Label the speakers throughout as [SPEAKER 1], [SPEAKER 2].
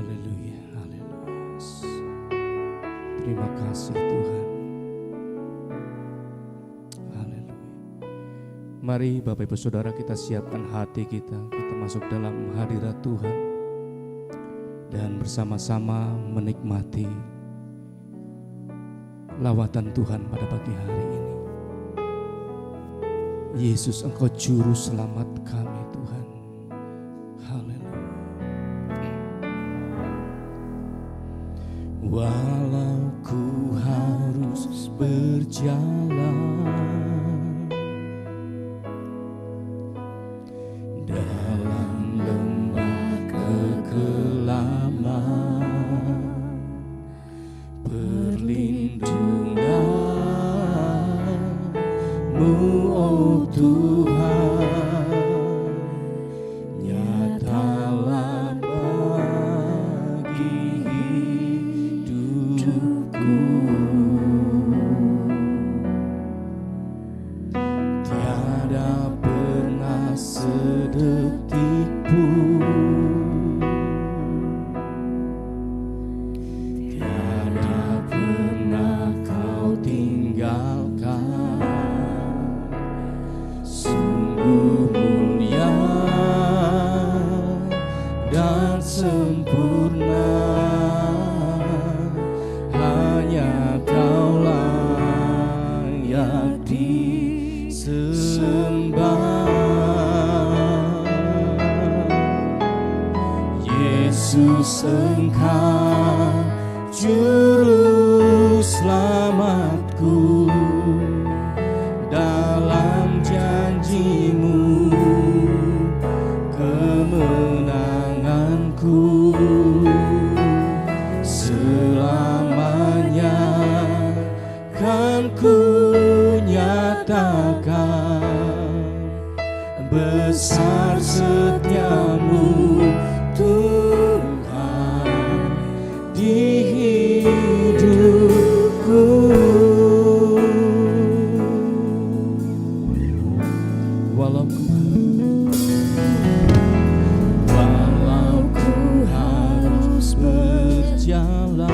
[SPEAKER 1] Haleluya, haleluya. Terima kasih Tuhan. Haleluya. Mari Bapak Ibu Saudara kita siapkan hati kita masuk dalam hadirat Tuhan dan bersama-sama menikmati lawatan Tuhan pada pagi hari ini. Yesus, Engkau juru selamat kami Tuhan. Haleluya. Walau ku harus berjalan dalam lembah kekelaman, perlindungan-Mu, oh Tuhan, nyatalah bagi hidupku. Tiada pernah sedetik pun, tiada pernah Kau tinggalkan. Sungguh mulia dan sempurna, hanya Kau layak disembah. Yesus, Engkau juru selamatku, dalam janji-Mu kemenanganku. Selamanya kan ku nyatakan besar setia-Mu Tuhan di hidupku. Walau ku harus berjalan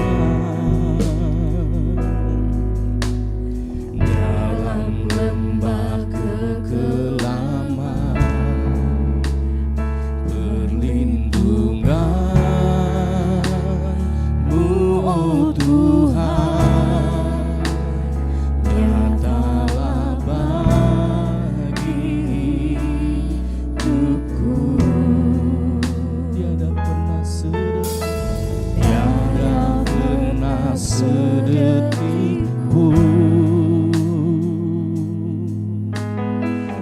[SPEAKER 1] dalam lembah kekelaman, perlindungan-Mu, oh Tuhan, nyatalah bagi hidupku. Tiada pernah sedetik pun,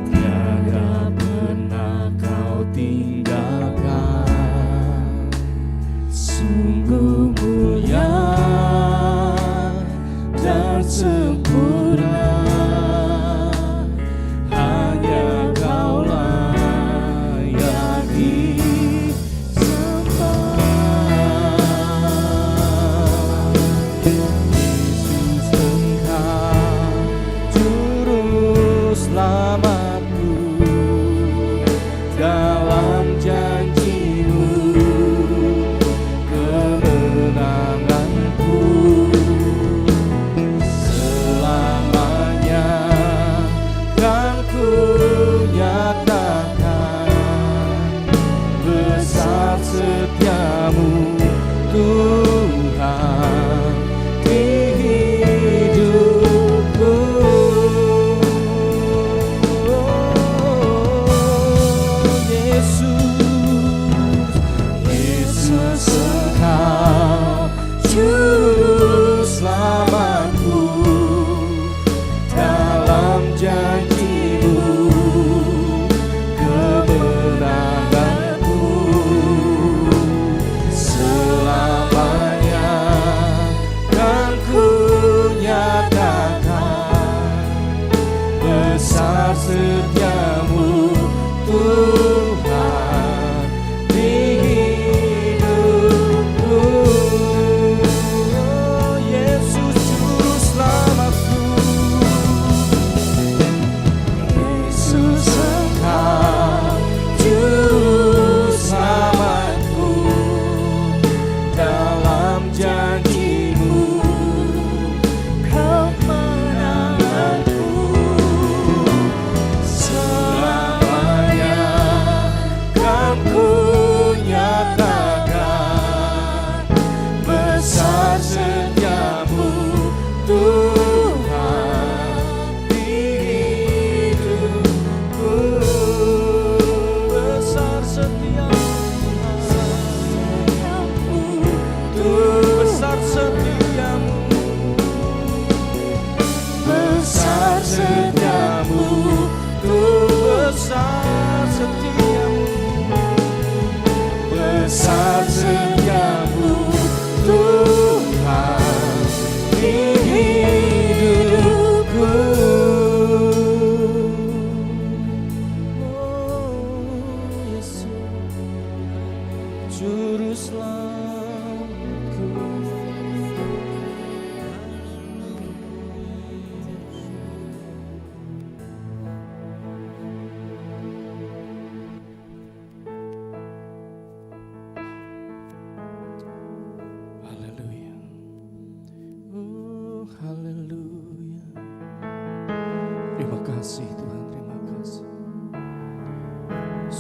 [SPEAKER 1] tiada pernah Kau tinggalkan. Sungguh mulia dan sempurna, hanya Kau layak disembah. Yesus, Engkau juru selamatku, dalam janji-Mu kemenanganku.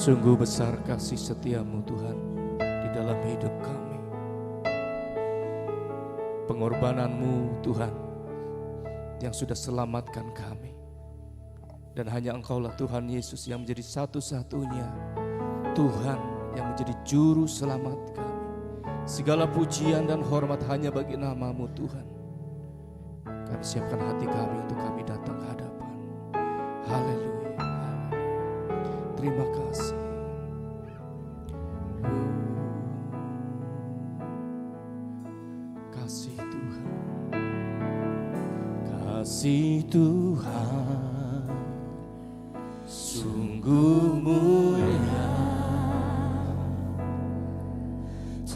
[SPEAKER 1] Sungguh besar kasih setiamu Tuhan di dalam hidup kami. Pengorbananmu Tuhan yang sudah selamatkan kami. Dan hanya Engkaulah Tuhan Yesus yang menjadi satu-satunya Tuhan yang menjadi juru selamat kami. Segala pujian dan hormat hanya bagi nama-Mu Tuhan. Kami siapkan hati kami untuk kami datang ke hadapan-Mu. Haleluya, haleluya. Terima kasih. Kasih Tuhan, kasih Tuhan sungguh mulia,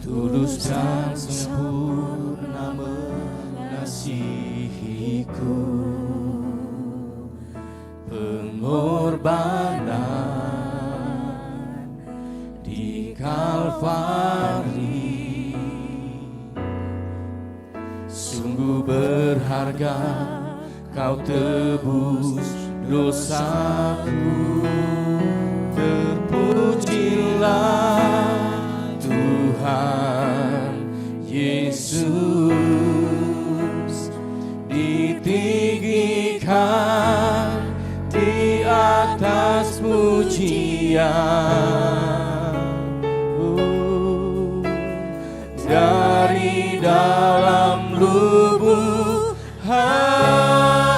[SPEAKER 1] tulus dan sempurna mengasihiku. Pengorbanan di Kalvari sungguh berharga, Kau tebus dosaku. Terpujilah Tuhan Yesus, ditinggikan di atas pujian. Dari dalam lubuk hatiku,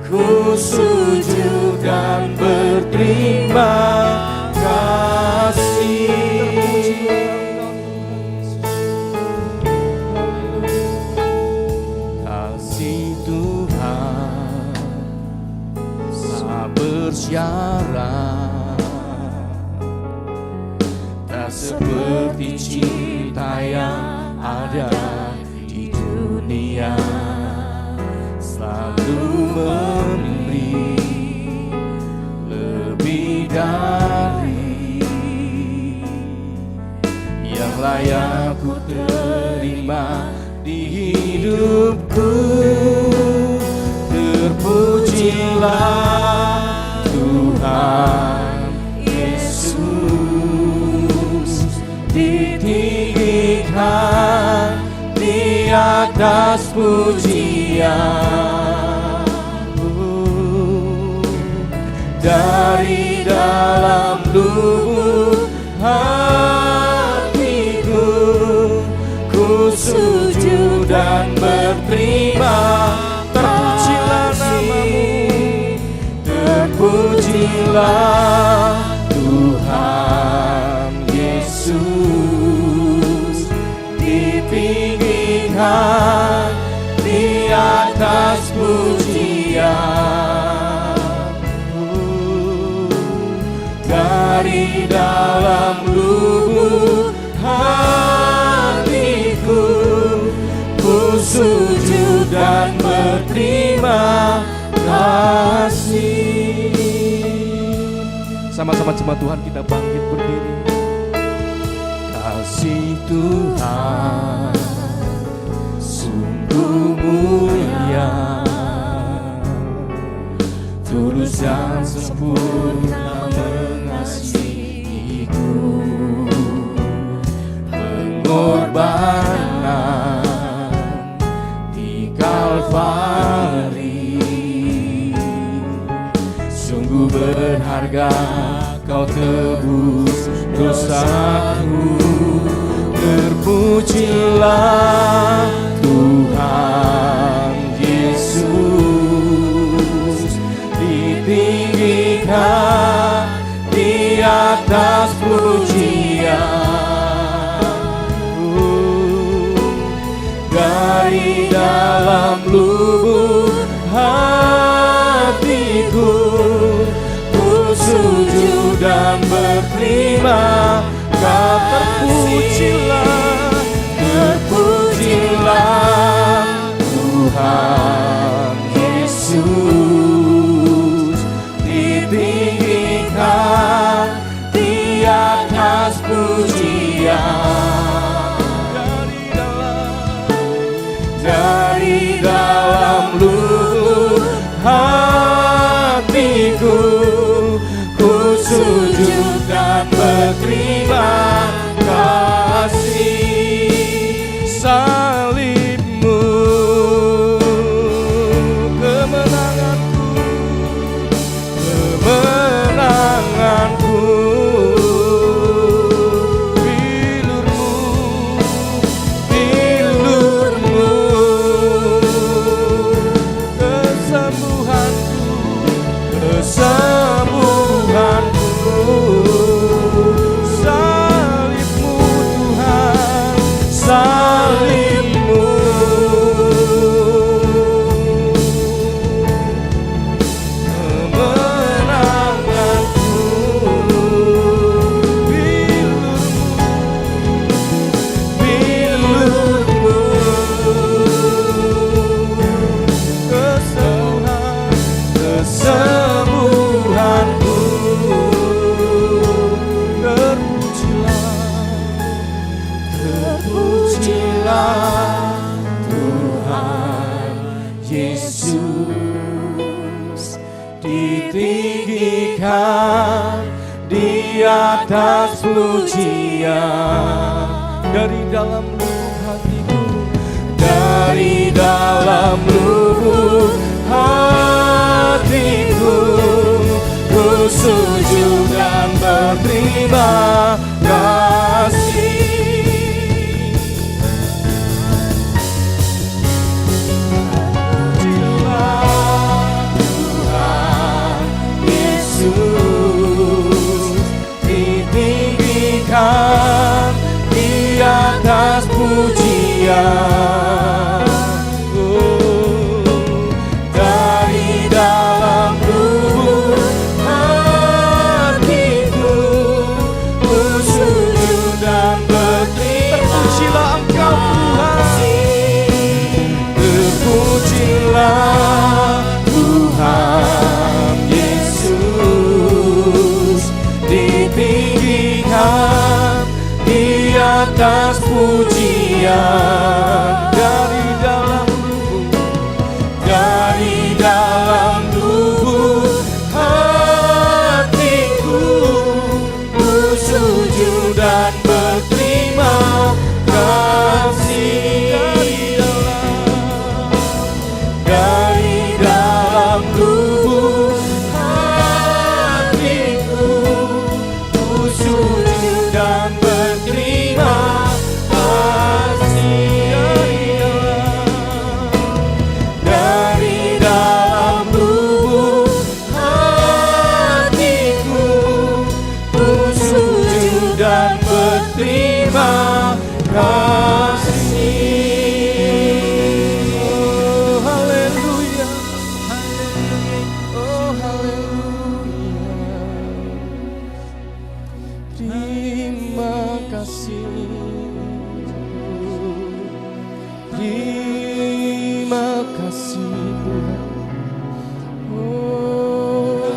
[SPEAKER 1] ku sujud dan berterima kasih. Kasih Tuhan tak bersyarat, tak seperti cinta yang ada di dunia. Selalu memberi lebih dari yang layak ku terima di hidupku. Terpujilah Tuhan Yesus, ditinggikan di atas pujian. Dari dalam lubuk hatiku, ku sujud dan berterima. Terpujilah nama-Mu, terpujilah Tuhan Yesus, ditinggikan di atas pujian. Dari dalam lubuk hatiku, ku sujud dan berterima kasih. Sama-sama jemaat Tuhan kita bangkit berdiri. Kasih Tuhan sungguh mulia, tulus dan sempurna mengasihiku. Pengorbanan di Kalvari sungguh berharga, Kau tebus dosaku. Terpujilah Tuhan Yesus, ditinggikan di atas pujian. Dari dalam lubuk hatiku, ku sujud dan berterima kasih. Terpujilah Tuhan Yesus, ditinggikan di atas pujian. Dari dalam lubuk hatiku, ku Terpujilah Tuhan Yesus, ditinggikan di atas pujian. Dari dalam lubuk hatiku, dari dalam lubuk hatiku, ku sujud dan berterima kasih. Pujilah Tuhan Yesus, ditinggikan di atas pujian. Dari dalam lubuk hatiku, ku sujud dan berterima. Terpujilah Engkau Tuhan, terpujilah Tuhan Yesus, ditinggikan di atas pujian. Dari dalam lubuk, dari dalam lubuk hatiku, ku sujud dan berterima kasih. Dari dalam lubuk hatiku, ku sujud dan berterima kasih. Dari dalam lubuk hatiku, ku sujud dan berterima kasih. Oh haleluya, oh haleluya. Terima kasih, terima kasih Tuhan. Oh,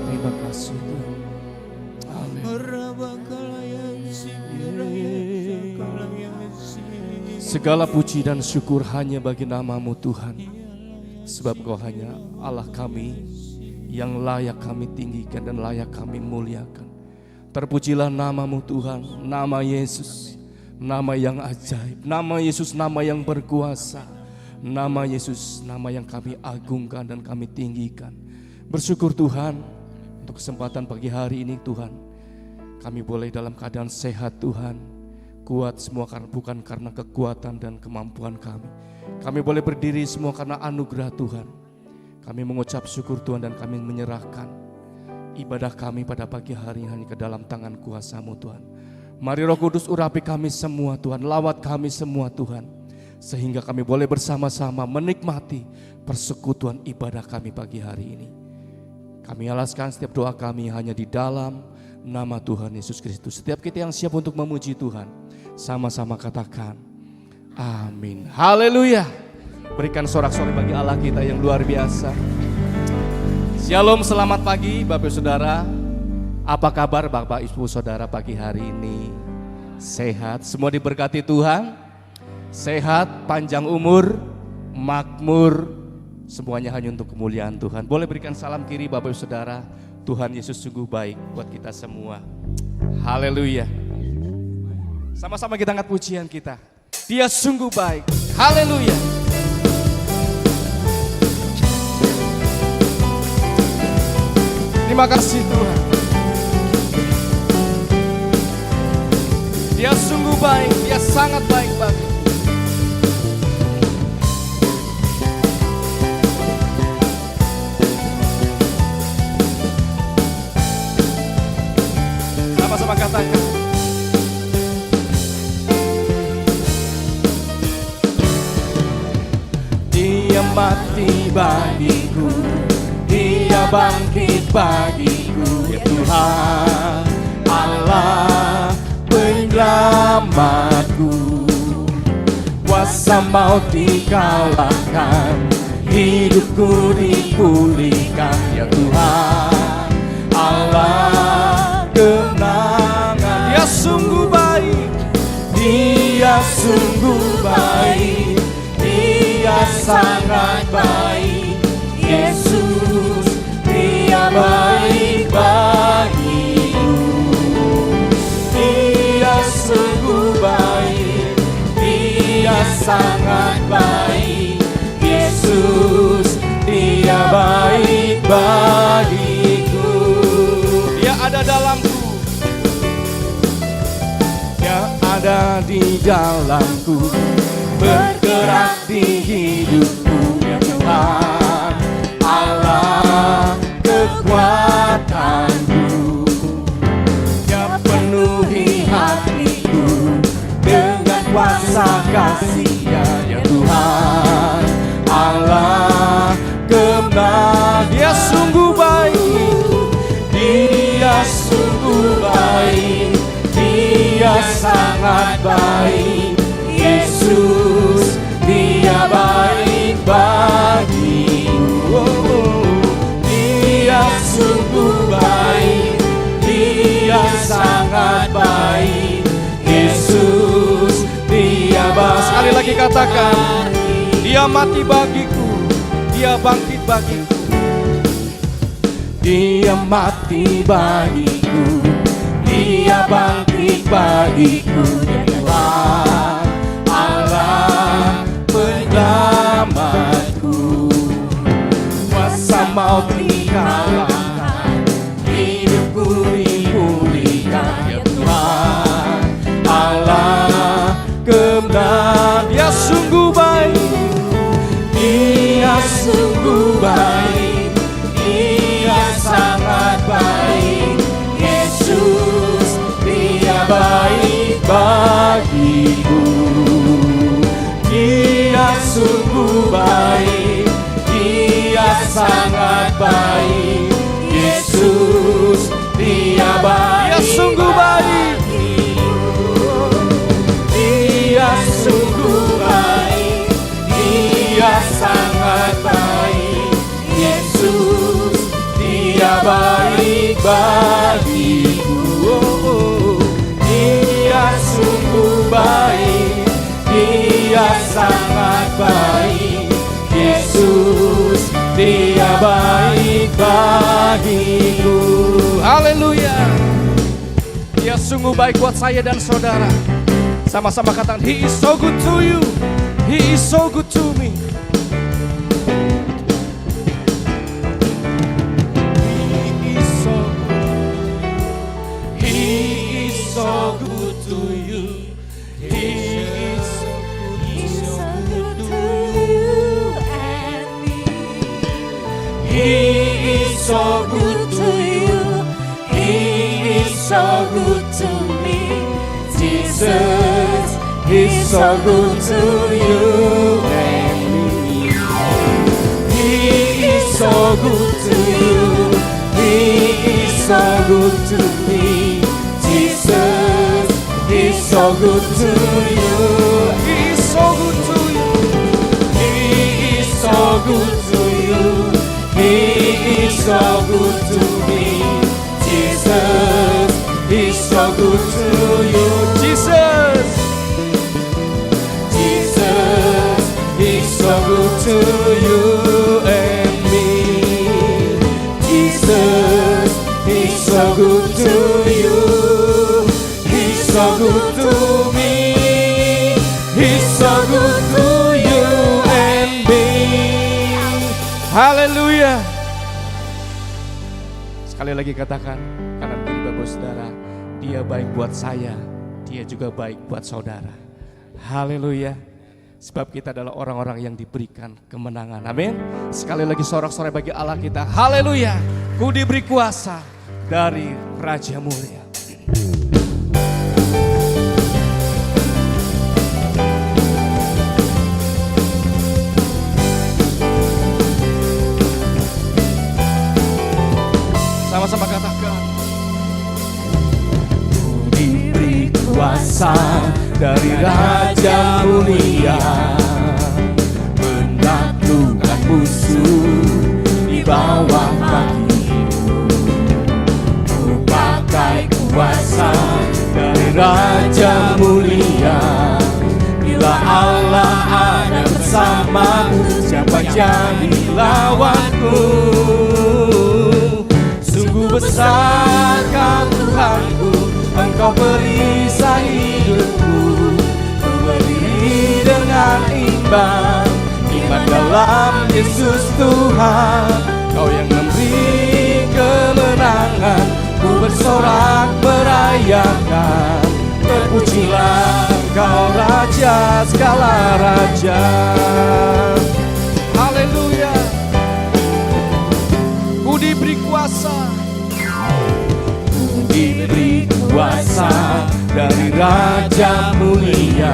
[SPEAKER 1] terima kasih Tuhan. Amin. Segala puji dan syukur hanya bagi nama-Mu Tuhan, sebab Kau hanya Allah kami yang layak kami tinggikan dan layak kami muliakan. Terpujilah nama-Mu Tuhan, nama Yesus, nama yang ajaib, nama Yesus, nama yang berkuasa, nama Yesus, nama yang kami agungkan dan kami tinggikan. Bersyukur Tuhan untuk kesempatan pagi hari ini Tuhan, kami boleh dalam keadaan sehat Tuhan. Kuat semua karena bukan karena kekuatan dan kemampuan kami. Kami boleh berdiri semua karena anugerah Tuhan. Kami mengucap syukur Tuhan dan kami menyerahkan ibadah kami pada pagi hari hanya ke dalam tangan kuasa-Mu Tuhan. Mari Roh Kudus urapi kami semua Tuhan, lawat kami semua Tuhan, sehingga kami boleh bersama-sama menikmati persekutuan ibadah kami pagi hari ini. Kami alaskan setiap doa kami hanya di dalam nama Tuhan Yesus Kristus. Setiap kita yang siap untuk memuji Tuhan, sama-sama katakan amin. Haleluya. Berikan sorak-sorai bagi Allah kita yang luar biasa. Shalom, selamat pagi Bapak Saudara. Apa kabar Bapak Ibu Saudara pagi hari ini? Sehat, semua diberkati Tuhan. Sehat, panjang umur, makmur, semuanya hanya untuk kemuliaan Tuhan. Boleh berikan salam kiri Bapak Ibu Saudara. Tuhan Yesus sungguh baik buat kita semua. Haleluya. Sama-sama kita angkat pujian kita. Dia sungguh baik. Haleluya. Terima kasih Tuhan. Dia sungguh baik, Dia sangat baik bagi. Sama-sama katakan. Dia mati bagiku, Dia bangkit bagiku, ya Tuhan Allah penyelamatku. Kuasa maut dikalahkan, hidupku dipulihkan, ya Tuhan Allah kemenangan. Dia sungguh sungguh baik, Dia sangat baik. Yesus, Dia baik bagiku. Dia sungguh baik, Dia sangat baik. Yesus, Dia baik bagiku. Dia ada dalamku, Dia ada di dalamku, bergerak di hidupku. Ya Tuhan, Allah kekuatanku, Dia penuhi hatiku dengan kuasa kasih-Nya. Ya Tuhan, Allah kembali. Dia sungguh baik, Dia sungguh baik, Dia sangat baik. Yesus, Dia baik bagiku. Dia sungguh baik, Dia sangat baik. Yesus, Dia baik. Sekali lagi katakan, Dia mati bagiku, Dia bangkit bagiku. Dia mati bagiku, Dia bangkit bagiku. Ya Tuhan, Allah penyelamatku. Kuasa maut dikalahkan, hidupku dipulihkan. Ya Tuhan, Allah kembali. Dia sungguh baik, Dia sungguh baik, Dia sangat baik. Yesus, Dia baik bagiku. Dia sungguh baik, Dia sangat baik. Yesus, Dia baik. Dia sungguh baik, Dia sungguh baik, Dia sangat baik. Yesus, Dia baik bagiku. Dia sungguh baik, Dia sangat baik. Yesus, Dia baik bagiku. Haleluya. Dia sungguh baik buat saya dan saudara. Sama-sama katakan, He is so good to you, He is so good to me. He is so good, He is so good to you. He is so good to you and me. He is so good to you, He is so good to me. Jesus is so good to you and me. He is so good to you, He is so good to me. Jesus is so good to you. He is so good to you. He is so good to you. He is so good to me. Jesus is so good to you. Jesus, Jesus is so good to you and me. Jesus is so good to you. He's so good to me. He's so good to you and me. Haleluya. Sekali lagi katakan kanan kiri Bapak Saudara, Dia baik buat saya, Dia juga baik buat saudara. Haleluya. Sebab kita adalah orang-orang yang diberikan kemenangan. Amin. Sekali lagi sorak-sorai bagi Allah kita. Haleluya. Ku diberi kuasa dari Raja Mulia. Sama-sama katakan, ku diberi kuasa dari Raja Mulia, menaklukkan musuh di bawah kakiku. Ku pakai kuasa dari Raja Mulia, jadi lawanku. Sungguh besar Kau Tuhanku, Engkau perisai hidupku. Ku berdiri dengan iman dalam Yesus Tuhan. Kau yang memberi kemenangan, ku bersorak merayakan. Terpujilah Kau Raja segala raja. Haleluya. Ku diberi kuasa, ku diberi kuasa dari Raja mulia,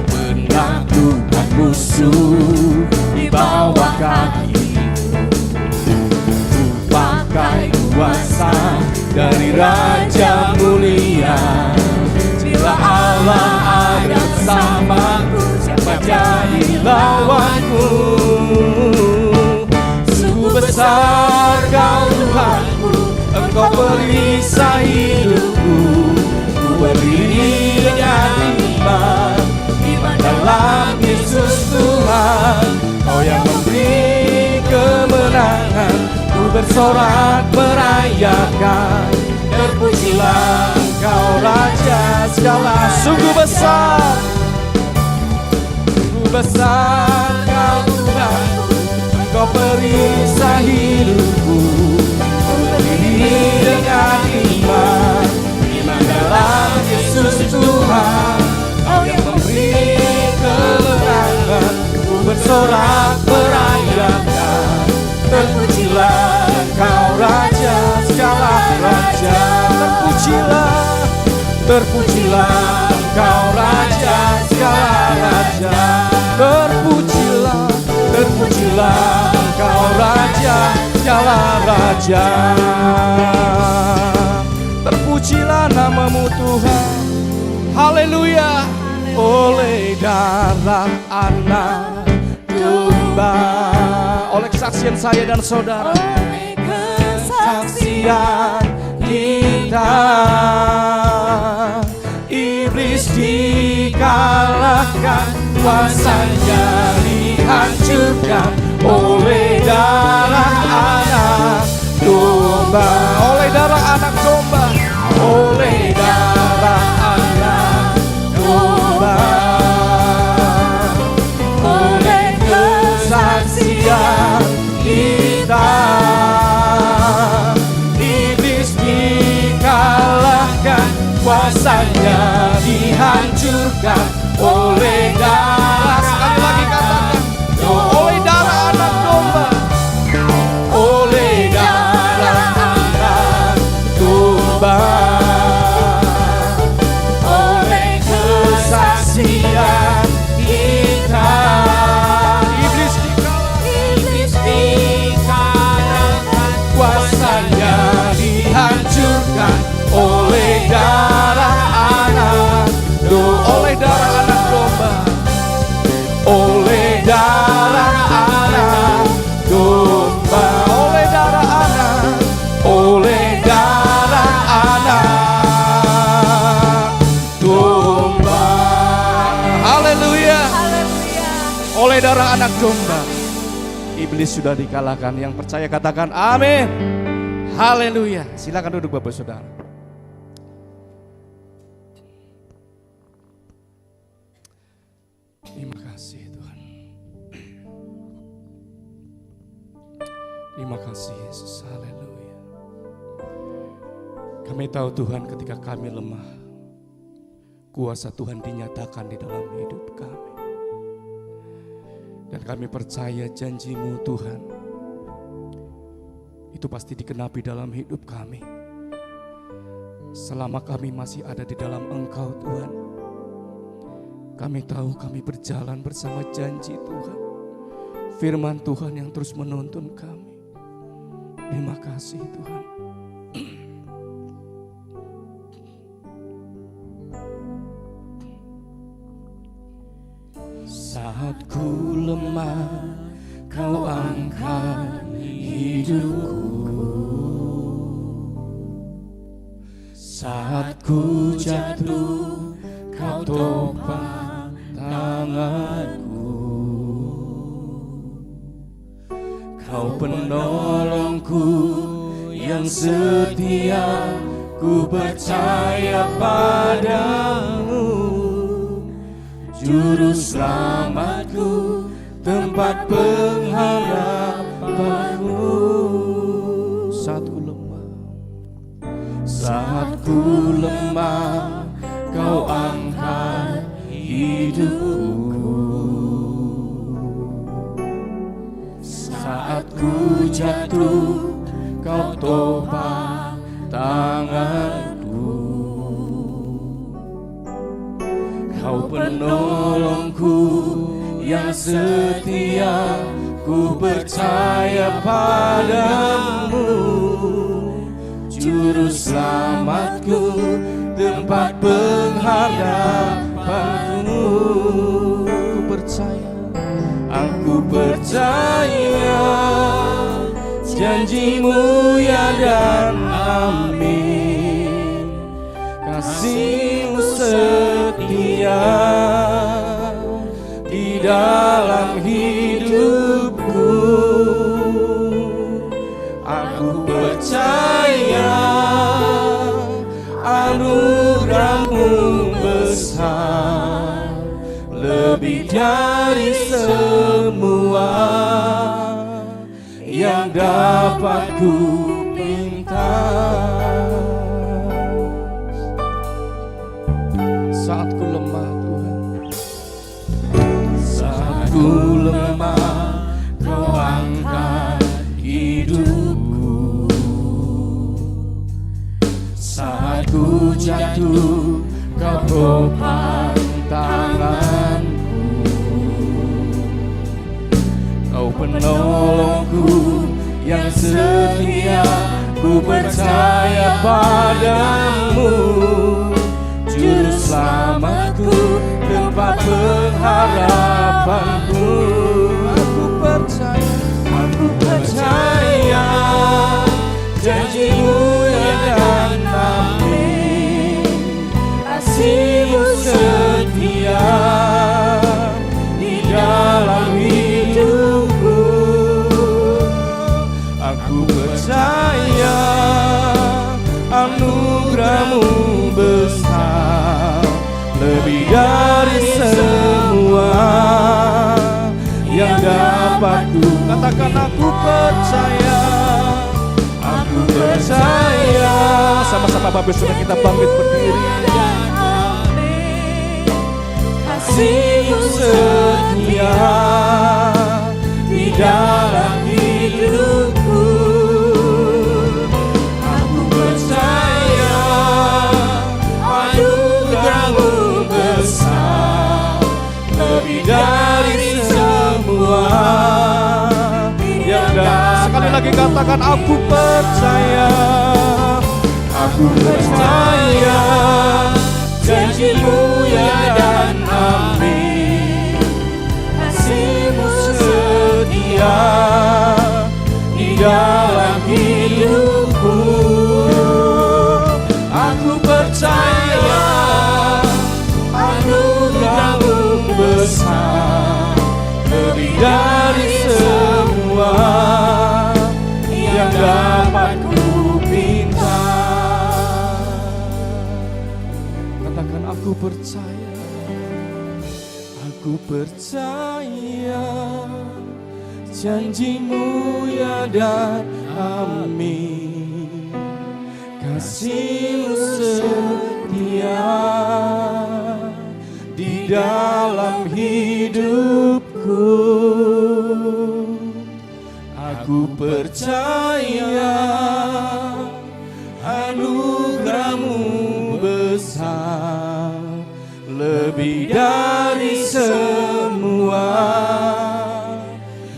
[SPEAKER 1] menaklukkan musuh di bawah kaki. Ku pakai kuasa dari Raja mulia. Bila Allah ada bersamaku, siapa jadi lawanku? Sungguh besar Kau Tuhanku, Engkau perisai hidupku. Ku berdiri dengan iman dalam Yesus Tuhan. Kau yang memberi kemenangan, ku bersorak merayakan. Terpujilah Kau Raja segala. Sungguh besar, sungguh besar Kau Tuhanku, Engkau perisai hidupku. Ku berdiri dengan iman dalam Yesus Tuhan. Kau yang memberi kemenangan, ku bersorak merayakan. Terpujilah Kau Raja segala raja. Terpujilah, terpujilah Kau Raja segala raja. Terpujilah, terpujilah Kau Raja segala raja. Terpujilah nama-Mu Tuhan. Haleluya. Oleh darah anak domba, oleh kesaksian saya dan saudara, oleh kesaksian kita, iblis dikalahkan, kuasanya dihancurkan. Oleh darah anak domba, oleh darah anak domba, oleh darah anak domba, oleh kesaksian kita, iblis dikalahkan, kuasanya dihancurkan. Oleh darah, sekali lagi katakan, oleh darah anak domba, oleh darah anak domba, oleh kesaksian kita, iblis dikalahkan, kuasanya dihancurkan. Oleh darah anak domba, oleh darah anak domba, oleh darah anak domba, oleh darah anak, oleh darah anak domba. Haleluya. Oleh darah anak domba, iblis sudah dikalahkan. Yang percaya katakan amin. Haleluya. Silakan duduk Bapak Saudara. Terima kasih Tuhan. Terima kasih Yesus. Haleluya. Kami tahu Tuhan, ketika kami lemah, kuasa Tuhan dinyatakan di dalam hidup kami. Dan kami percaya janji-Mu Tuhan, itu pasti dikenapi dalam hidup kami. Selama kami masih ada di dalam Engkau Tuhan, kami tahu kami berjalan bersama janji Tuhan, firman Tuhan yang terus menuntun kami. Terima kasih Tuhan. Saat ku lemah, Kau angkat hidupku. Saat ku jatuh, Kau topang tanganku. penolongku yang setia, ku percaya padamu. Juru selamatku, tempat pengharapanku. Saat ku lemah, kau angkat hidupku. Saat ku jatuh, kau topang tanganku. Kau penolongku yang setia, ku percaya padamu. Juru selamatku, tempat pengharapanku. Aku percaya janjimu ya dan amin. Kasihmu setia di dalam hidupku. Aku percaya anugerahmu besar, lebih dari semua yang dapat ku minta. Saat ku lemah Tuhan, saat ku lemah, kau angkat hidupku. Saat ku jatuh, kau topang tanganku. Kau penolongku yang setia, ku percaya padamu. Juru selamatku, tempat pengharapanku. Aku percaya janjimu ya dan amin. Kasihmu setia di dalam hidupku. Aku percaya anugerahmu besar, lebih dari semua yang dapat ku. Katakan aku percaya. Aku percaya. Sama-sama Bapak sudah kita bangkit berdiri. Kasihmu setia di dalam hidupku. Aku percaya anugerahmu besar, lebih dari semua yang dapat. Sekali lagi katakan aku percaya. Aku percaya janjimu ya dan amin. Kasihmu setia di dalam hidupku. Aku percaya anugerahmu besar, lebih dari semua yang dapat ku minta. Katakan aku percaya. Aku percaya janjimu ya dan amin. Kasihmu setia di dalam hidupku. Aku percaya anugerahmu besar, lebih dari semua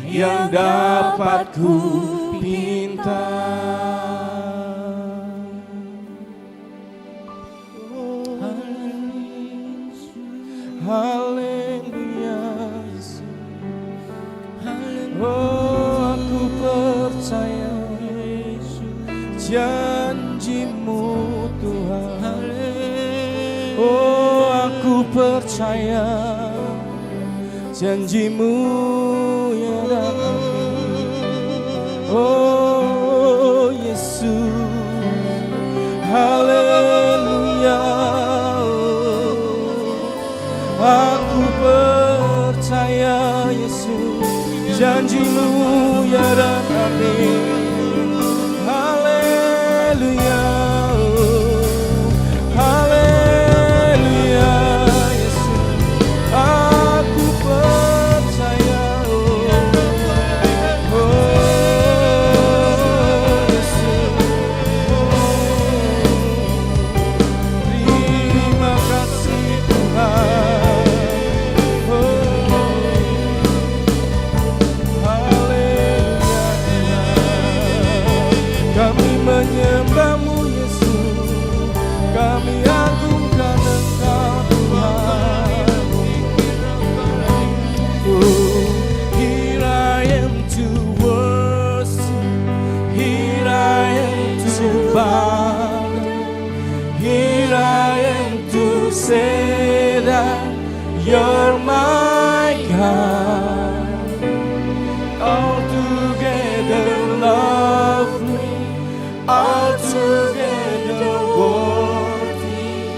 [SPEAKER 1] yang dapat ku pinta. Haleluya. Oh, aku percaya janjimu Tuhan. Oh, aku percaya janjimu ya dan amin. Oh Yesus, haleluya. Aku percaya Yesus, janji-Mu ya dan amin. Haleluya, haleluya Yesus, aku percaya. Menyembah-Mu Yesus, kami agungkan Engkau Tuhan. Oh, here I am to worship, here I am to bow, here I am to say that You're my God, altogether lovely, altogether worthy,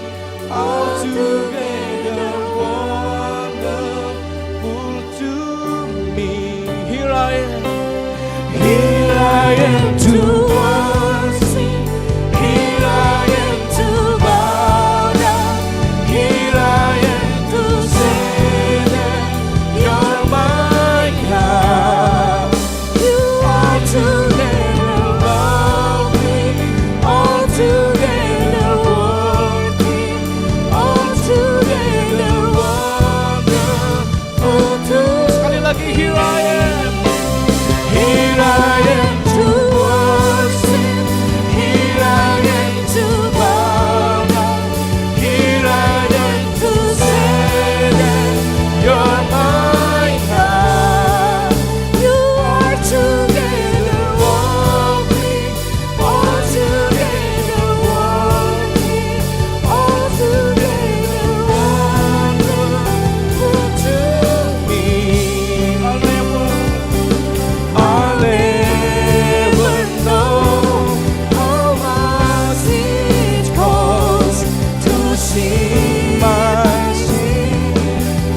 [SPEAKER 1] altogether wonderful to me. Here I am to worship, here I am to bow down, here I am to say that You're my God. You are together lovely, altogether worthy, altogether wonderful to. Sekali lagi, here I am. Here I am to worship, here I am to bow down, here I am to say that You're my God. You are together lovely, altogether worthy, altogether wonderful to me. I'll never know how much it costs to see my sin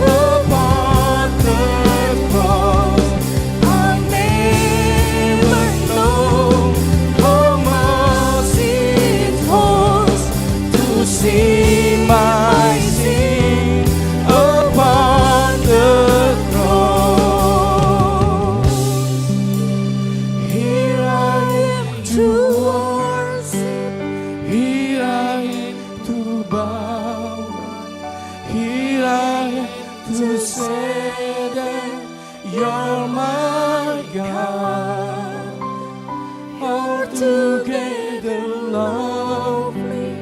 [SPEAKER 1] upon the cross. I'll never know how much it costs to see my sin upon the cross. Here I am to worship, here I am to bow, here I am to say that You're my God, altogether lovely,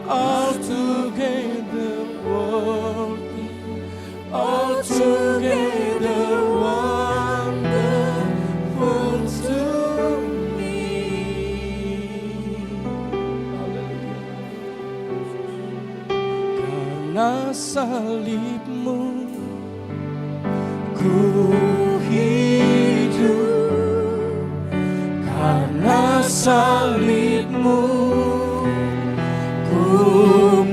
[SPEAKER 1] altogether worthy, altogether wonderful to me. Karena salib-Mu ku hidup, karena salib-Mu ku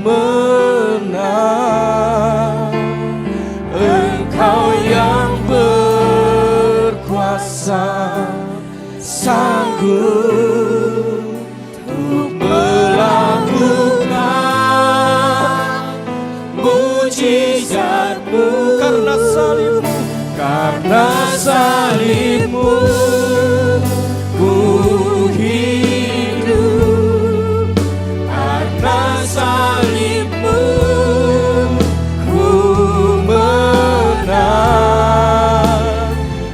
[SPEAKER 1] menang. Engkau yang berkuasa, sanggup untuk melakukan mujizat-Mu. Karena salib-Mu, karena salib-Mu ku hidup, karena salib-Mu ku menang.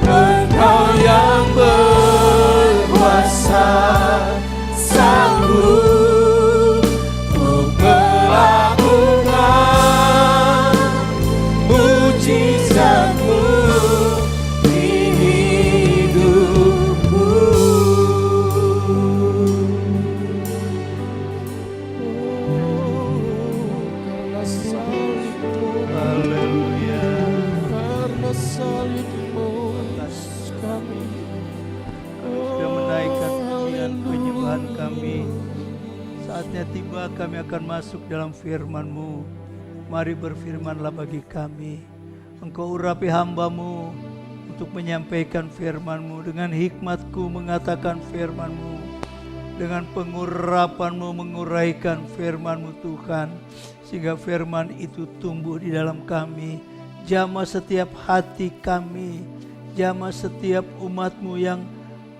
[SPEAKER 1] Engkau yang berkuasa, sanggup untuk melakukan mujizat-Mu di
[SPEAKER 2] tiba kami akan masuk dalam firman-Mu. Mari berfirmanlah bagi kami. Engkau urapi hamba-Mu untuk menyampaikan firman-Mu. Dengan hikmat-Ku mengatakan firman-Mu. Dengan pengurapan-Mu menguraikan firman-Mu Tuhan. Sehingga firman itu tumbuh di dalam kami. Jamah setiap hati kami. Jamah setiap umat-Mu yang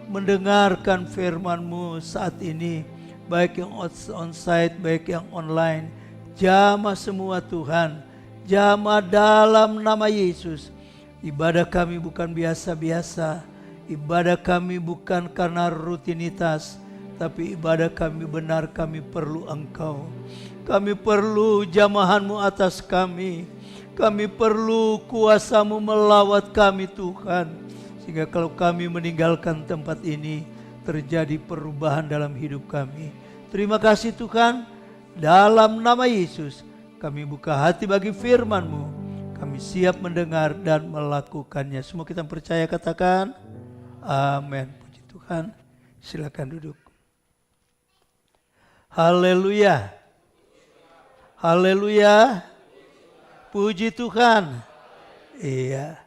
[SPEAKER 2] mendengarkan firman-Mu saat ini, baik yang onsite, baik yang online. Jamah semua Tuhan, jamah dalam nama Yesus. Ibadah kami bukan biasa-biasa, ibadah kami bukan karena rutinitas, tapi ibadah kami benar, kami perlu Engkau. Kami perlu jamahan-Mu atas kami, kami perlu kuasa-Mu melawat kami Tuhan. Sehingga kalau kami meninggalkan tempat ini, terjadi perubahan dalam hidup kami. Terima kasih Tuhan, dalam nama Yesus kami buka hati bagi firman-Mu. Kami siap mendengar dan melakukannya. Semua kita percaya katakan amin. Puji Tuhan. Silakan duduk. Haleluya. Haleluya. Puji Tuhan. Iya.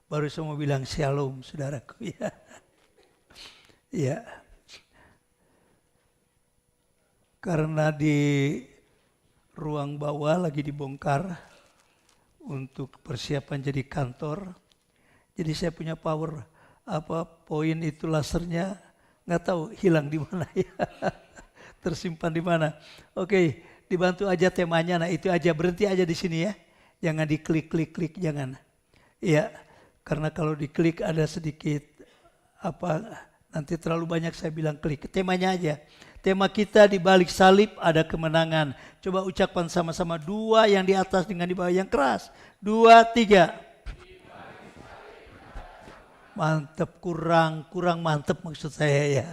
[SPEAKER 2] Baru semua bilang shalom, saudaraku. Ya. Ya. Karena di ruang bawah lagi dibongkar untuk persiapan jadi kantor. Jadi saya punya poin itu lasernya nggak tahu hilang di mana ya. Tersimpan di mana. Oke, dibantu aja temanya. Nah, itu aja, berhenti aja di sini ya. Jangan diklik-klik, jangan. Iya. Karena kalau diklik ada sedikit nanti terlalu banyak saya bilang klik. Temanya aja. Tema kita di balik salib ada kemenangan. Coba ucapkan sama-sama, 2 yang di atas dengan di bawah yang keras. 2, 3. Mantap, kurang mantap maksud saya ya.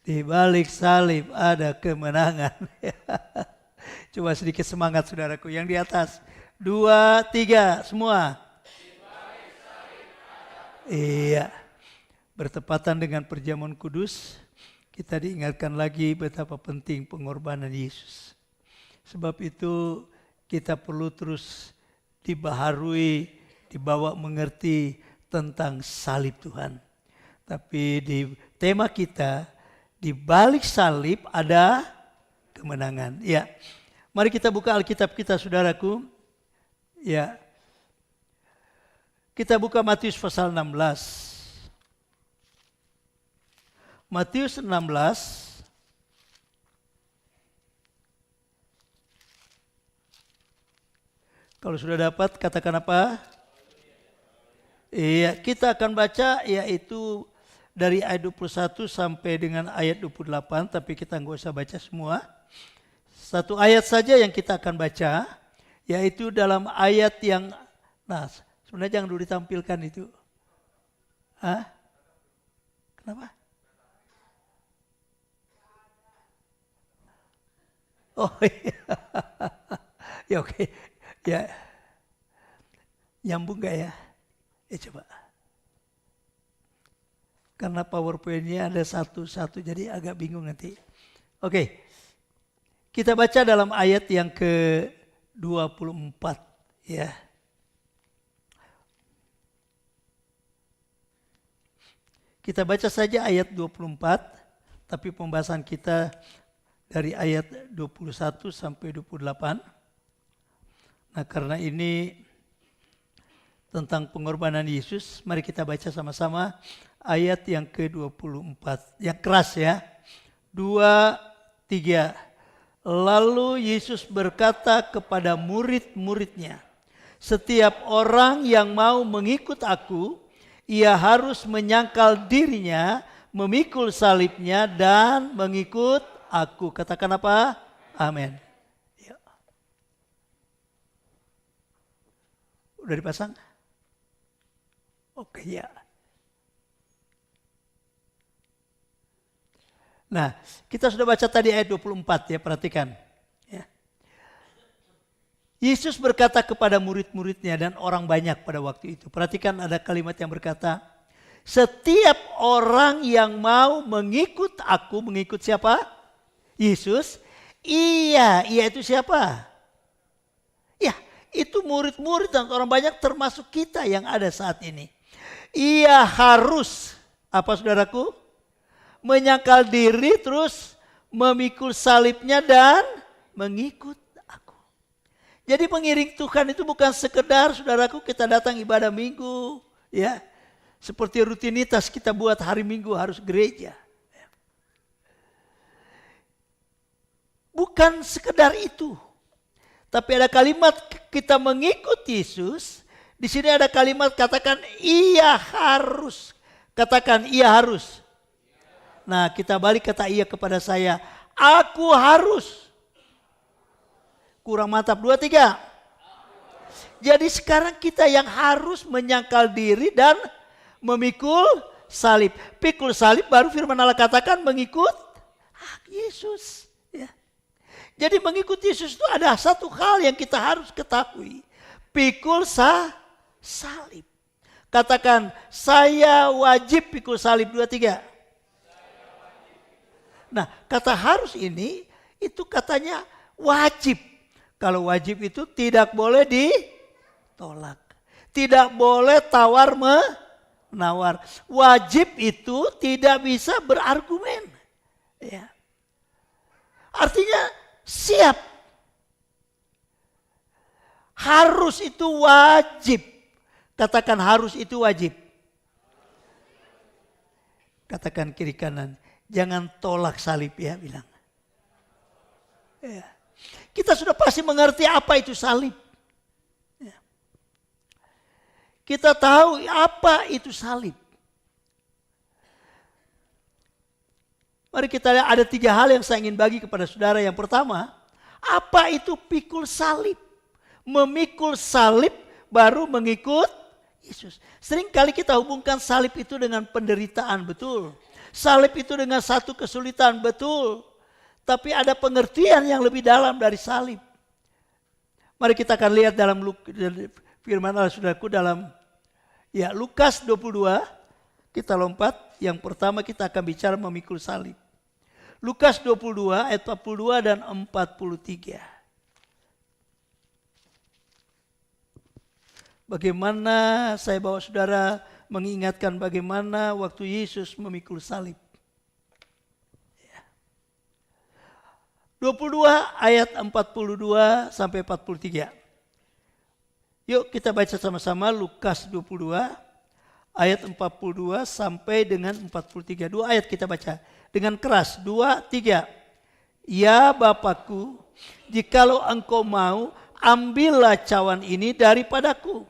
[SPEAKER 2] Di balik salib ada kemenangan. Coba sedikit semangat saudaraku yang di atas. 2, 3 semua. Iya, bertepatan dengan perjamuan kudus, kita diingatkan lagi betapa penting pengorbanan Yesus. Sebab itu kita perlu terus dibaharui, dibawa mengerti tentang salib Tuhan. Tapi di tema kita, di balik salib ada kemenangan. Ya, mari kita buka Alkitab kita saudaraku. Ya. Kita buka Matius pasal 16. Matius 16. Kalau sudah dapat katakan apa? Iya, kita akan baca yaitu dari ayat 21 sampai dengan ayat 28, tapi kita nggak usah baca semua. Satu ayat saja yang kita akan baca, yaitu dalam ayat yang sebenarnya jangan dulu ditampilkan itu. Hah? Kenapa? Oh iya. Ya oke. Ya. Nyambung gak ya? Coba. Karena PowerPoint-nya ada satu-satu jadi agak bingung nanti. Oke. Kita baca dalam ayat yang ke-24 ya. Kita baca saja ayat 24, tapi pembahasan kita dari ayat 21 sampai 28. Nah, karena ini tentang pengorbanan Yesus, mari kita baca sama-sama ayat yang ke-24. Yang keras ya. 2, 3. Lalu Yesus berkata kepada murid-muridnya, "Setiap orang yang mau mengikut aku, ia harus menyangkal dirinya, memikul salibnya dan mengikut aku." Katakan apa? Amin. Ya. Udah dipasang? Oke ya. Nah, kita sudah baca tadi ayat 24 ya, perhatikan. Ya. Yesus berkata kepada murid-muridnya dan orang banyak pada waktu itu. Perhatikan ada kalimat yang berkata, setiap orang yang mau mengikut aku, mengikut siapa? Yesus, Iya itu siapa? Ya, itu murid-murid dan orang banyak termasuk kita yang ada saat ini. Ia harus, apa saudaraku? Menyangkal diri terus memikul salibnya dan mengikut aku. Jadi mengiring Tuhan itu bukan sekedar saudaraku kita datang ibadah minggu. Ya, seperti rutinitas kita buat hari Minggu harus gereja. Bukan sekedar itu. Tapi ada kalimat kita mengikuti Yesus. Di sini ada kalimat katakan ia harus. Katakan ia harus. Nah kita balik kata ia kepada saya. Aku harus. Kurang mantap 2, 3. Jadi sekarang kita yang harus menyangkal diri dan memikul salib. Pikul salib baru firman Allah katakan mengikut Yesus. Ya. Jadi mengikuti Yesus itu ada satu hal yang kita harus ketahui. Pikul salib. Katakan saya wajib pikul salib 2, 3. Nah kata harus ini itu katanya wajib. Kalau wajib itu tidak boleh ditolak. Tidak boleh tawar menawar. Wajib itu tidak bisa berargumen. Ya. Artinya siap. Harus itu wajib. Katakan harus itu wajib. Katakan kiri kanan. Jangan tolak salib ya bilang. Ya. Kita sudah pasti mengerti apa itu salib. Ya. Kita tahu apa itu salib. Mari kita lihat ada 3 hal yang saya ingin bagi kepada saudara. Yang pertama, apa itu pikul salib? Memikul salib baru mengikut Yesus. Sering kali kita hubungkan salib itu dengan penderitaan, betul. Salib itu dengan satu kesulitan, betul. Tapi ada pengertian yang lebih dalam dari salib. Mari kita akan lihat dalam firman Allah saudaraku dalam Lukas 22. Kita lompat, yang pertama kita akan bicara memikul salib. Lukas 22 ayat 42 dan 43. Bagaimana saya bawa saudara mengingatkan bagaimana waktu Yesus memikul salib. 22 ayat 42 sampai 43. Yuk kita baca sama-sama Lukas 22 ayat 42 sampai dengan 43. 2 ayat kita baca dengan keras. 2, 3. Ya Bapakku, jikalau engkau mau, ambillah cawan ini daripadaku.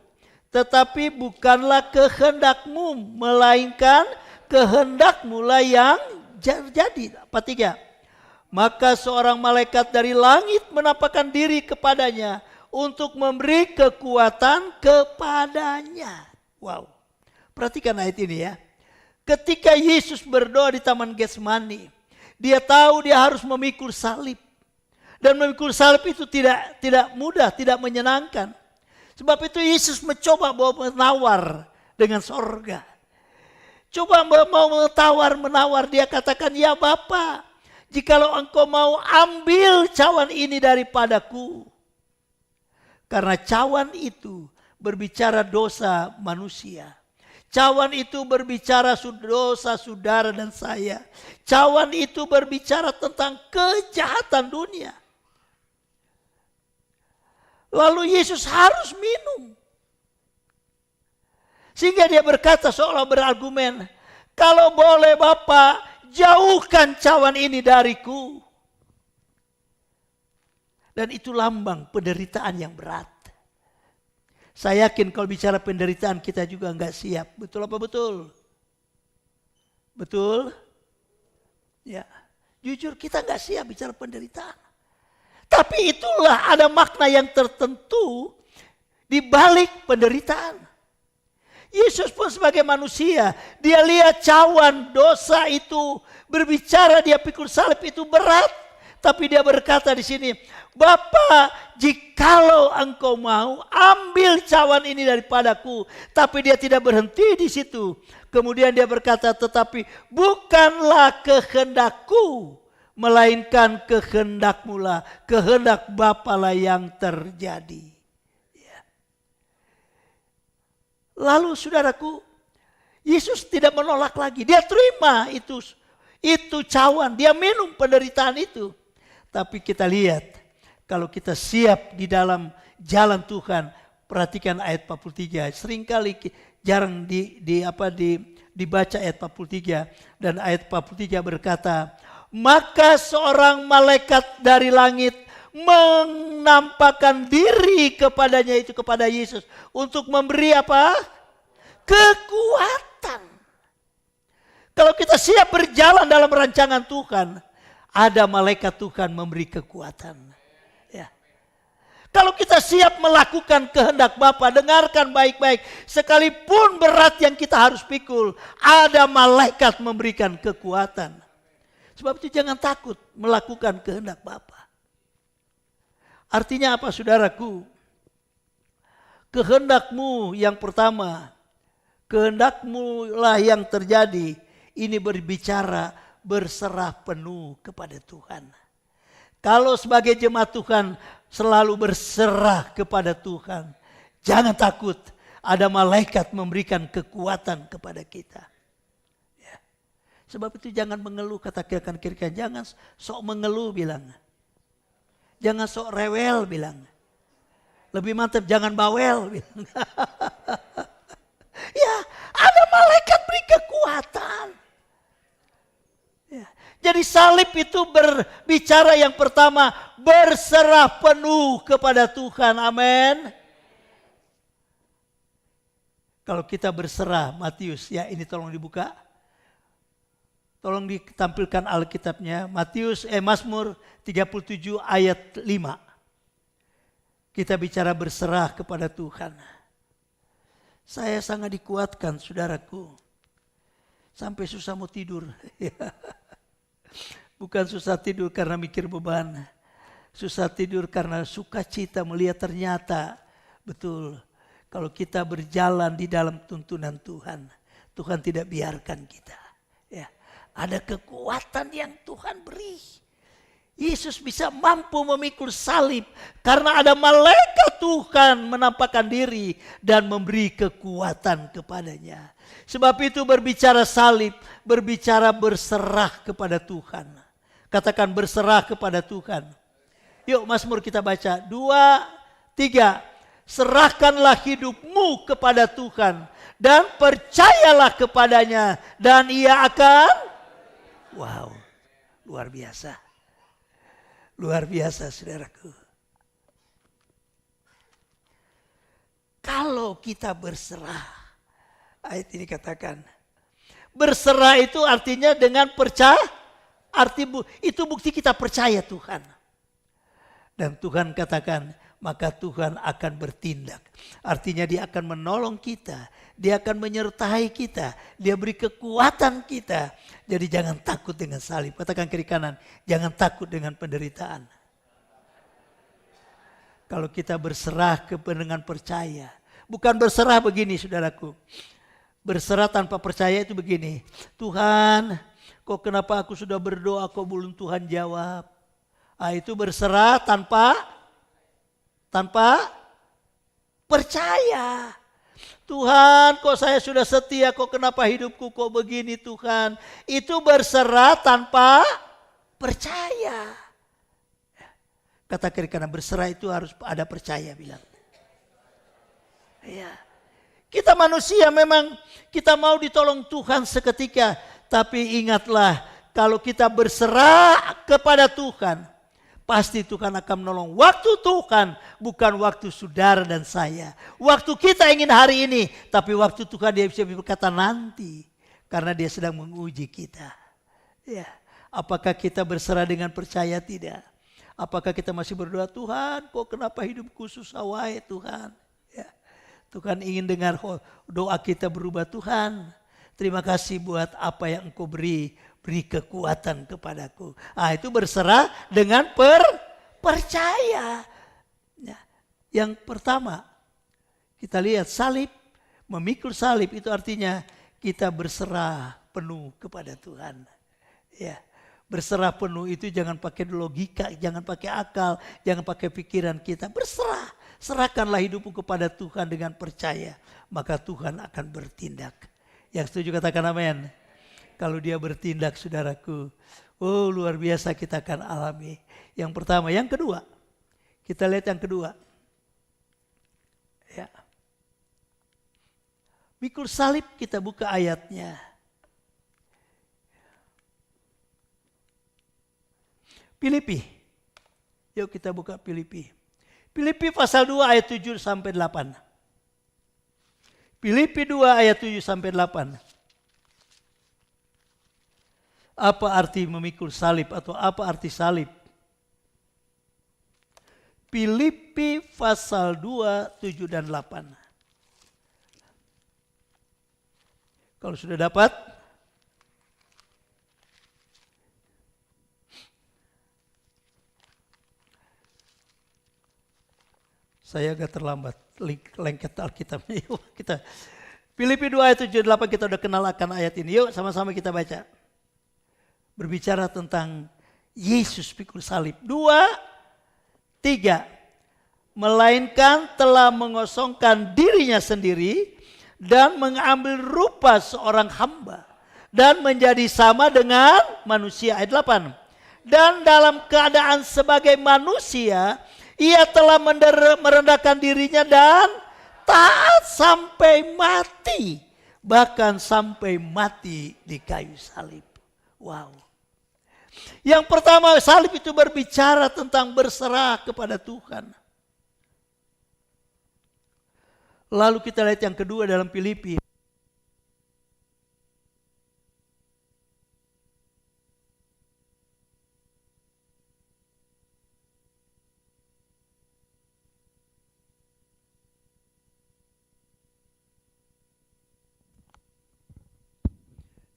[SPEAKER 2] Tetapi bukanlah kehendakmu, melainkan kehendakmu lah yang terjadi. 4, 3. Maka seorang malaikat dari langit menampakkan diri kepadanya untuk memberi kekuatan kepadanya. Wow. Perhatikan ayat ini ya. Ketika Yesus berdoa di Taman Getsemani, dia tahu dia harus memikul salib. Dan memikul salib itu tidak mudah, tidak menyenangkan. Sebab itu Yesus mencoba menawar dengan sorga. Coba mau menawar, dia katakan, ya Bapa, jikalau engkau mau, ambil cawan ini daripadaku. Karena cawan itu berbicara dosa manusia. Cawan itu berbicara dosa saudara dan saya. Cawan itu berbicara tentang kejahatan dunia. Lalu Yesus harus minum. Sehingga dia berkata seolah berargumen, kalau boleh Bapa, jauhkan cawan ini dariku. Dan itu lambang penderitaan yang berat. Saya yakin kalau bicara penderitaan kita juga enggak siap. Betul apa betul? Betul? Ya. Jujur kita enggak siap bicara penderitaan. Tapi itulah ada makna yang tertentu di balik penderitaan. Yesus pun sebagai manusia, dia lihat cawan dosa itu berbicara, dia pikul salib itu berat. Tapi dia berkata di sini, Bapa, jikalau engkau mau, ambil cawan ini daripadaku. Tapi dia tidak berhenti di situ. Kemudian dia berkata, tetapi bukanlah kehendakku, melainkan kehendak-Mu lah, kehendak Bapa lah yang terjadi. Ya. Lalu saudaraku, Yesus tidak menolak lagi. Dia terima itu cawan, dia minum penderitaan itu. Tapi kita lihat, kalau kita siap di dalam jalan Tuhan, perhatikan ayat 43. Seringkali jarang dibaca ayat 43. Dan ayat 43 berkata, maka seorang malaikat dari langit menampakkan diri kepadanya, itu kepada Yesus, untuk memberi apa? Kekuatan. Kalau kita siap berjalan dalam rancangan Tuhan, ada malaikat Tuhan memberi kekuatan. Ya. Kalau kita siap melakukan kehendak Bapa, dengarkan baik-baik, sekalipun berat yang kita harus pikul, ada malaikat memberikan kekuatan. Sebab itu jangan takut melakukan kehendak Bapa. Artinya apa, saudaraku? Kehendak-Mu yang pertama, kehendak-Mu lah yang terjadi. Ini berbicara berserah penuh kepada Tuhan. Kalau sebagai jemaat Tuhan selalu berserah kepada Tuhan, jangan takut, ada malaikat memberikan kekuatan kepada kita. Ya. Sebab itu jangan mengeluh, katakan kiri kanan, jangan sok mengeluh bilang. Jangan sok rewel bilang. Lebih mantap jangan bawel bilang. Ya, ada malaikat beri kekuatan. Ya. Jadi salib itu berbicara yang pertama, berserah penuh kepada Tuhan. Amin. Kalau kita berserah, Matius, ya ini tolong dibuka. Tolong ditampilkan Alkitabnya. Mazmur 37 ayat 5. Kita bicara berserah kepada Tuhan. Saya sangat dikuatkan, saudaraku. Sampai susah mau tidur. Bukan susah tidur karena mikir beban. Susah tidur karena sukacita melihat ternyata betul. Kalau kita berjalan di dalam tuntunan Tuhan, Tuhan tidak biarkan kita. Ya, ada kekuatan yang Tuhan beri. Yesus bisa mampu memikul salib karena ada malaikat Tuhan menampakkan diri dan memberi kekuatan kepadanya. Sebab itu berbicara salib, berbicara berserah kepada Tuhan. Katakan berserah kepada Tuhan. Yuk Mazmur kita baca. 2, 3. Serahkanlah hidupmu kepada Tuhan dan percayalah kepadanya dan ia akan. Wow, luar biasa. Luar biasa, saudaraku. Kalau kita berserah, ayat ini katakan, berserah itu artinya dengan percaya, itu bukti kita percaya Tuhan. Dan Tuhan katakan, maka Tuhan akan bertindak. Artinya dia akan menolong kita, dia akan menyertai kita, dia beri kekuatan kita. Jadi jangan takut dengan salib. Katakan kiri kanan, jangan takut dengan penderitaan. Kalau kita berserah dengan percaya. Bukan berserah begini, saudaraku. Berserah tanpa percaya itu begini. Tuhan, kok kenapa aku sudah berdoa kok belum Tuhan jawab? Itu berserah tanpa percaya. Tuhan, kok saya sudah setia, kok kenapa hidupku kok begini Tuhan? Itu berserah tanpa percaya. Kata kiri kanan, berserah itu harus ada percaya bilang. Ya. Kita manusia memang kita mau ditolong Tuhan seketika. Tapi ingatlah, kalau kita berserah kepada Tuhan, pasti Tuhan akan menolong. Waktu Tuhan bukan waktu saudara dan saya. Waktu kita ingin hari ini, tapi waktu Tuhan dia bisa berkata nanti. Karena dia sedang menguji kita. Ya. Apakah kita berserah dengan percaya tidak? Apakah kita masih berdoa, Tuhan kok kenapa hidupku susah wae Tuhan? Ya. Tuhan ingin dengar doa kita berubah. Tuhan, terima kasih buat apa yang Engkau beri kekuatan kepadaku. Itu berserah dengan percaya. Ya. Yang pertama, kita lihat salib, memikul salib itu artinya kita berserah penuh kepada Tuhan. Ya. Berserah penuh itu jangan pakai logika, jangan pakai akal, jangan pakai pikiran kita. Berserah, serahkanlah hidupmu kepada Tuhan dengan percaya. Maka Tuhan akan bertindak. Yang setuju katakan amin. Kalau dia bertindak saudaraku, oh luar biasa kita akan alami. Yang pertama, yang kedua. Kita lihat yang kedua. Ya. Mikul salib kita buka ayatnya. Filipi. Yuk kita buka Filipi. Filipi pasal 2 ayat 7 sampai 8. Filipi 2 ayat 7 sampai 8. Apa arti memikul salib atau apa arti salib? Filipi pasal 2, 7 dan 8. Kalau sudah dapat, saya agak terlambat lengket Alkitabnya. Yuk kita Filipi 2 ayat 7 dan 8 kita udah kenal akan ayat ini. Yuk sama-sama kita baca. Berbicara tentang Yesus pikul salib. 2, 3. Melainkan telah mengosongkan dirinya sendiri dan mengambil rupa seorang hamba dan menjadi sama dengan manusia. Ayat 8. Dan dalam keadaan sebagai manusia, ia telah merendahkan dirinya dan taat sampai mati. Bahkan sampai mati di kayu salib. Wow. Yang pertama, salib itu berbicara tentang berserah kepada Tuhan. Lalu kita lihat yang kedua dalam Filipi.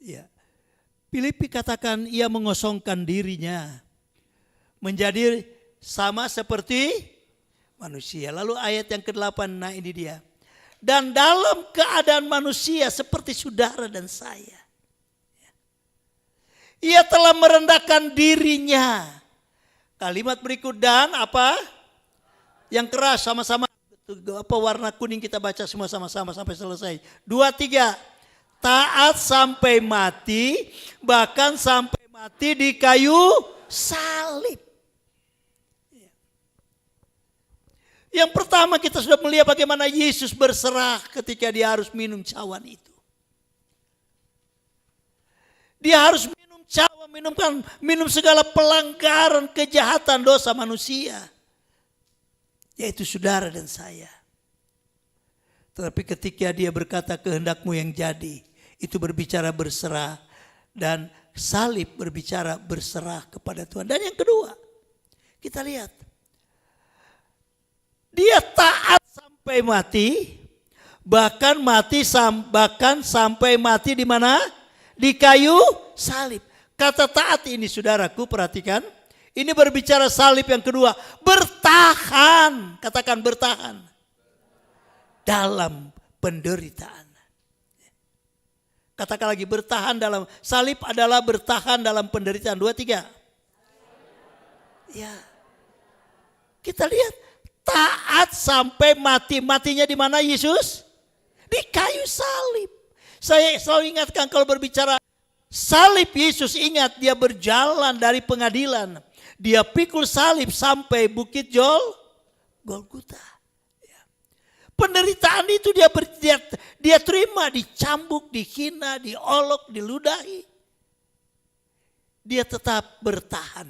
[SPEAKER 2] Ya. Filipi katakan ia mengosongkan dirinya menjadi sama seperti manusia. Lalu ayat yang ke-8, nah ini dia. Dan dalam keadaan manusia seperti saudara dan saya. Ia telah merendahkan dirinya. Kalimat berikut dan apa? Yang keras sama-sama. Apa warna kuning kita baca semua sama-sama sampai selesai. 2, 3. Taat sampai mati, bahkan sampai mati di kayu salib. Yang pertama kita sudah melihat bagaimana Yesus berserah ketika dia harus minum cawan itu. Dia harus minum cawan, minum segala pelanggaran, kejahatan, dosa manusia. Yaitu saudara dan saya. Tetapi ketika dia berkata kehendakmu yang jadi, itu berbicara berserah. Dan salib berbicara berserah kepada Tuhan. Dan yang kedua, kita lihat. Dia taat sampai mati, bahkan sampai mati di mana? Di kayu salib. Kata taat ini saudaraku perhatikan, ini berbicara salib yang kedua, bertahan, katakan bertahan dalam penderitaan. Katakan lagi bertahan dalam, salib adalah bertahan dalam penderitaan. 2, 3. Ya. Kita lihat taat sampai mati. Matinya di mana Yesus? Di kayu salib. Saya selalu ingatkan kalau berbicara salib Yesus, ingat dia berjalan dari pengadilan. Dia pikul salib sampai Bukit Golgota. Penderitaan itu dia terima, dicambuk, dihina, diolok, diludahi. Dia tetap bertahan.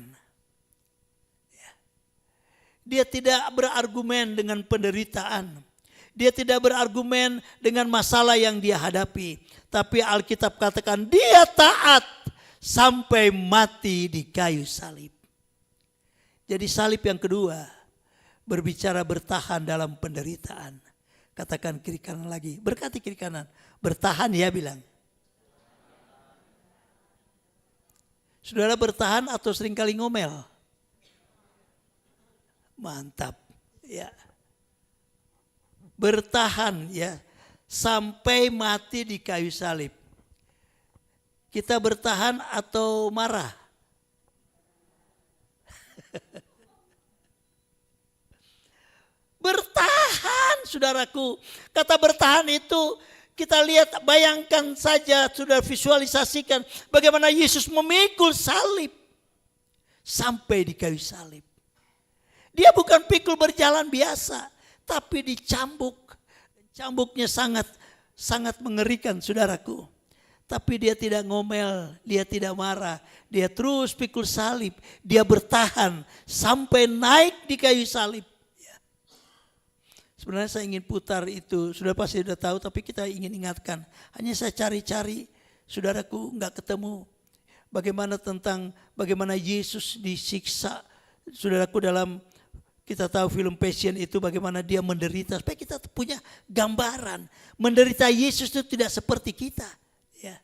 [SPEAKER 2] Dia tidak berargumen dengan penderitaan. Dia tidak berargumen dengan masalah yang dia hadapi. Tapi Alkitab katakan dia taat sampai mati di kayu salib. Jadi salib yang kedua berbicara bertahan dalam penderitaan. Katakan kiri kanan lagi. Berkati kiri kanan. Bertahan ya bilang. Saudara bertahan atau seringkali ngomel? Mantap. Ya. Bertahan ya. Sampai mati di kayu salib. Kita bertahan atau marah? saudaraku. Kata bertahan itu kita lihat, bayangkan saja, sudah visualisasikan bagaimana Yesus memikul salib sampai di kayu salib. Dia bukan pikul berjalan biasa, tapi dicambuk. Cambuknya sangat mengerikan, saudaraku. Tapi dia tidak ngomel, dia tidak marah. Dia terus pikul salib. Dia bertahan sampai naik di kayu salib. Ya. Sebenarnya saya ingin putar itu, sudah pasti sudah tahu, tapi kita ingin ingatkan. Hanya saya cari-cari, saudaraku, enggak ketemu. Bagaimana Yesus disiksa. Saudaraku, dalam kita tahu film Passion itu bagaimana dia menderita. Supaya kita punya gambaran. Menderita Yesus itu tidak seperti kita. Ya.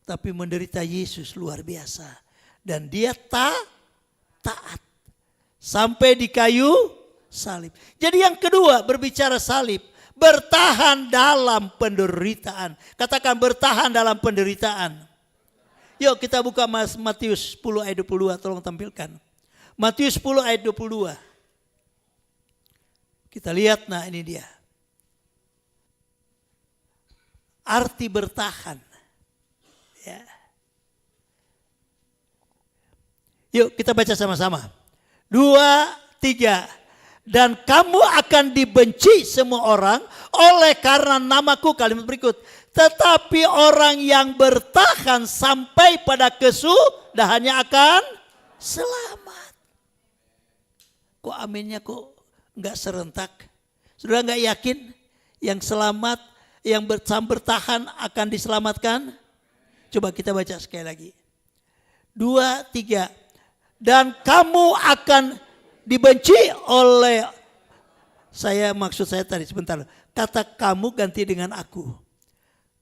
[SPEAKER 2] Tapi menderita Yesus luar biasa. Dan dia taat. Sampai di kayu salib. Jadi yang kedua berbicara salib. Bertahan dalam penderitaan. Katakan bertahan dalam penderitaan. Yuk kita buka Matius 10 ayat 22. Tolong tampilkan. Matius 10 ayat 22. Kita lihat, nah ini dia. Arti bertahan. Ya. Yuk kita baca sama-sama. 2, 3. Dan kamu akan dibenci semua orang oleh karena namaku. Kalimat berikut. Tetapi orang yang bertahan sampai pada kesudahannya akan selamat. Kok aminnya kok enggak serentak? Saudara enggak yakin yang selamat, yang bertahan akan diselamatkan? Coba kita baca sekali lagi. 2, 3. Dan kamu akan dibenci oleh, maksud saya tadi sebentar. Kata kamu ganti dengan aku.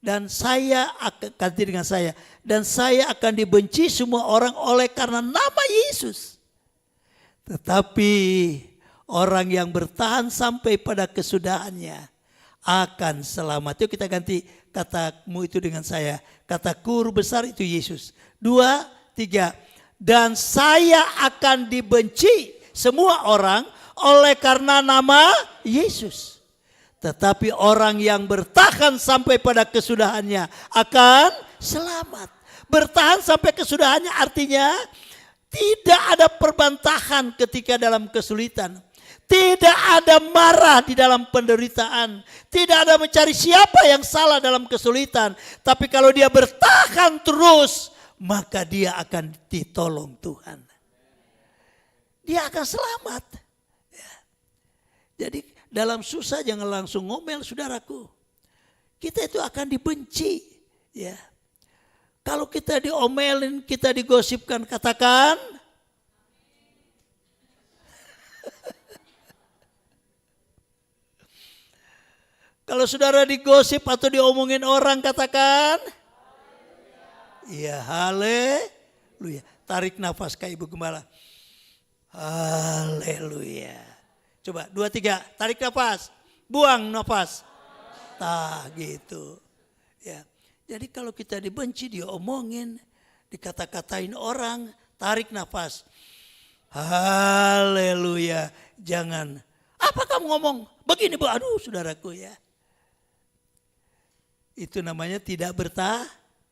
[SPEAKER 2] Dan saya akan ganti dengan saya. Dan saya akan dibenci semua orang oleh karena nama Yesus. Tetapi orang yang bertahan sampai pada kesudahannya akan selamat. Yuk kita ganti katamu itu dengan saya. Kataku besar itu Yesus. 2, 3. Dan saya akan dibenci semua orang oleh karena nama Yesus. Tetapi orang yang bertahan sampai pada kesudahannya akan selamat. Bertahan sampai kesudahannya artinya tidak ada perbantahan ketika dalam kesulitan. Tidak ada marah di dalam penderitaan. Tidak ada mencari siapa yang salah dalam kesulitan. Tapi kalau dia bertahan terus, maka dia akan ditolong Tuhan. Dia akan selamat. Ya. Jadi dalam susah jangan langsung ngomel, saudaraku. Kita itu akan dibenci. Ya. Kalau kita diomelin, kita digosipkan, katakan kalau saudara digosip atau diomongin orang, katakan iya, haleluya. Tarik nafas kayak ibu gembala. Haleluya. Coba 2, 3, tarik nafas, buang nafas. Tah gitu. Ya. Jadi kalau kita dibenci, diomongin, dikata-katain orang, tarik nafas. Haleluya. Jangan, apa kamu ngomong begini bu? Aduh saudaraku ya. Itu namanya tidak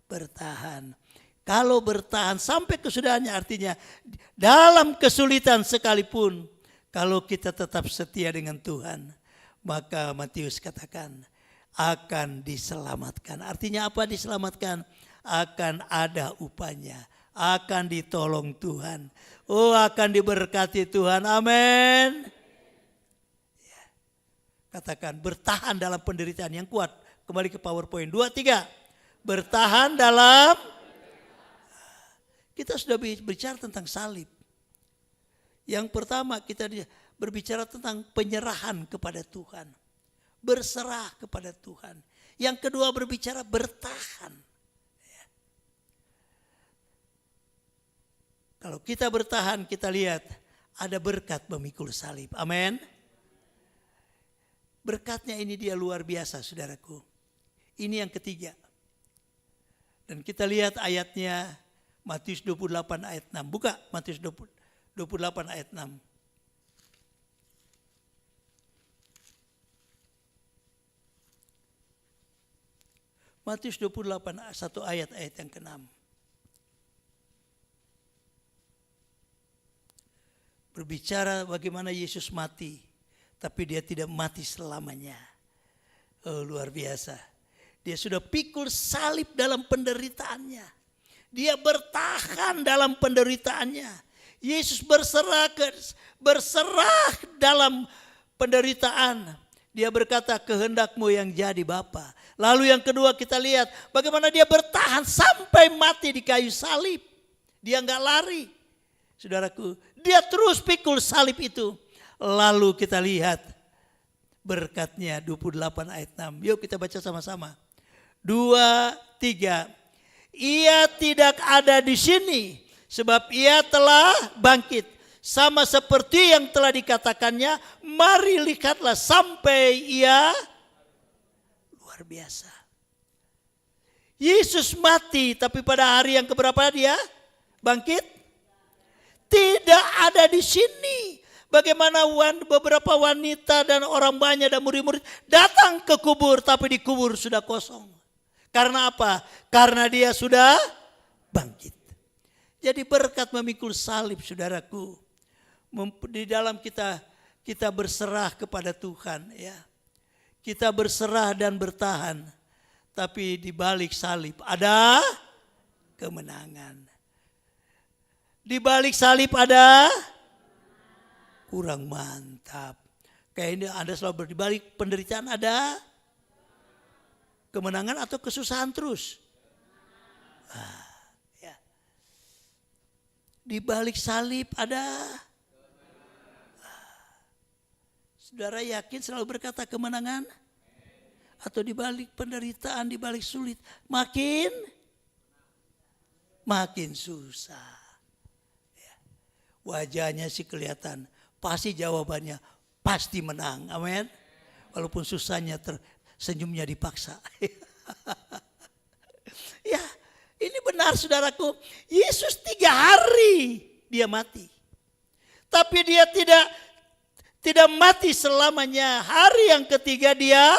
[SPEAKER 2] bertahan. Kalau bertahan sampai kesudahannya artinya dalam kesulitan sekalipun, kalau kita tetap setia dengan Tuhan, maka Matius katakan akan diselamatkan. Artinya apa diselamatkan? Akan ada upahnya, akan ditolong Tuhan. Oh, akan diberkati Tuhan. Amin. Ya. Katakan bertahan dalam penderitaan yang kuat. Kembali ke PowerPoint. 2, 3. Bertahan dalam. Kita sudah berbicara tentang salib. Yang pertama kita berbicara tentang penyerahan kepada Tuhan. Berserah kepada Tuhan. Yang kedua berbicara bertahan. Ya. Kalau kita bertahan, kita lihat ada berkat memikul salib. Amin. Berkatnya ini dia luar biasa, saudaraku. Ini yang ketiga. Dan kita lihat ayatnya Matius 28 ayat 6. Buka Matius 28 ayat 6. Matius 28, satu ayat yang ke-6. Berbicara bagaimana Yesus mati, tapi dia tidak mati selamanya. Oh, luar biasa. Dia sudah pikul salib dalam penderitaannya. Dia bertahan dalam penderitaannya. Yesus berserah dalam penderitaan. Dia berkata, kehendakmu yang jadi Bapa. Lalu yang kedua kita lihat bagaimana dia bertahan sampai mati di kayu salib. Dia enggak lari. Saudaraku, dia terus pikul salib itu. Lalu kita lihat berkatnya 28 ayat 6. Yuk kita baca sama-sama. 2, 3. Ia tidak ada di sini sebab ia telah bangkit. Sama seperti yang telah dikatakannya, mari lihatlah sampai ia. Luar biasa. Yesus mati, tapi pada hari yang keberapa dia bangkit? Tidak ada di sini. Bagaimana beberapa wanita dan orang banyak dan murid-murid datang ke kubur, tapi di kubur sudah kosong. Karena apa? Karena dia sudah bangkit. Jadi berkat memikul salib, saudaraku. Di dalam kita berserah kepada Tuhan, ya. Kita berserah dan bertahan. Tapi di balik salib ada kemenangan. Di balik salib ada kurang mantap. Kayak ini Anda selalu di balik penderitaan ada kemenangan atau kesusahan terus? Ya. Di balik salib ada. Saudara yakin selalu berkata kemenangan? Atau di balik penderitaan, di balik sulit, makin susah. Ya. Wajahnya sih kelihatan, pasti jawabannya pasti menang. Amin. Walaupun susahnya senyumnya dipaksa. Ya, ini benar saudaraku. Yesus 3 hari dia mati. Tapi dia tidak mati selamanya. Hari yang ketiga dia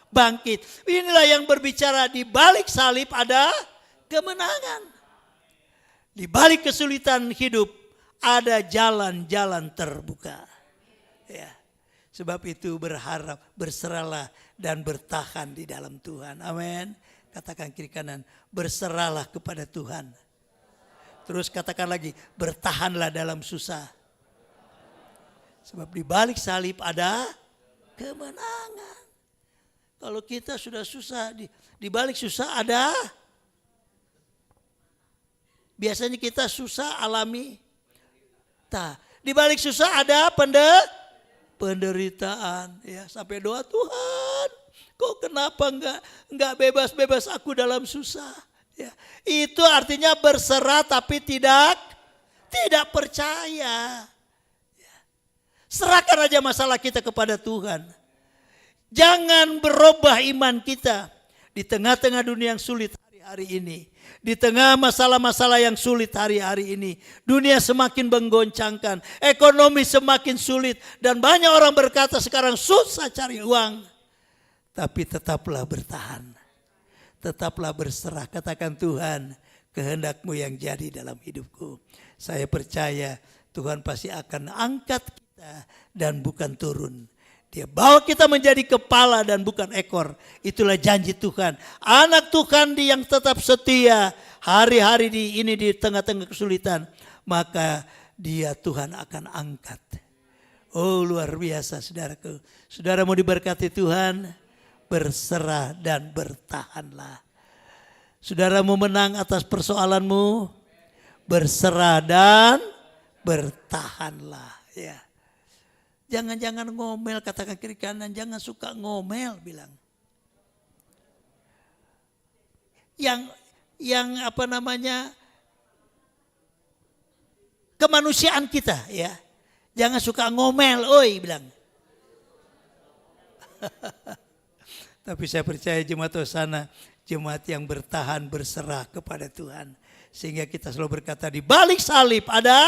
[SPEAKER 2] bangkit. Inilah yang berbicara di balik salib ada kemenangan. Di balik kesulitan hidup ada jalan-jalan terbuka. Ya. Sebab itu berharap, berserahlah dan bertahan di dalam Tuhan. Amin. Katakan kiri kanan, berserahlah kepada Tuhan. Terus katakan lagi, bertahanlah dalam susah. Sebab di balik salib ada kemenangan. Kalau kita sudah susah, di balik susah ada. Biasanya kita susah alami. Di balik susah ada penderitaan. Ya, sampai doa, Tuhan, kok kenapa enggak bebas-bebas aku dalam susah? Ya, itu artinya berserah tapi tidak percaya. Ya. Serahkan aja masalah kita kepada Tuhan. Jangan berubah iman kita di tengah-tengah dunia yang sulit hari-hari ini. Di tengah masalah-masalah yang sulit hari-hari ini. Dunia semakin menggoncangkan. Ekonomi semakin sulit. Dan banyak orang berkata sekarang susah cari uang. Tapi tetaplah bertahan. Tetaplah berserah. Katakan, Tuhan, kehendak-Mu yang jadi dalam hidupku. Saya percaya Tuhan pasti akan angkat kita dan bukan turun. Dia bawa kita menjadi kepala dan bukan ekor. Itulah janji Tuhan. Anak Tuhan yang tetap setia hari-hari di tengah-tengah kesulitan. Maka dia Tuhan akan angkat. Oh, luar biasa saudaraku. Saudara mau diberkati Tuhan, berserah dan bertahanlah. Saudara mau menang atas persoalanmu, berserah dan bertahanlah. Ya. Jangan ngomel, katakan kiri kanan, jangan suka ngomel bilang. Yang apa namanya, kemanusiaan kita ya. Jangan suka ngomel, oi bilang. Tapi saya percaya jemaat Hosana, jemaat yang bertahan berserah kepada Tuhan. Sehingga kita selalu berkata di balik salib ada,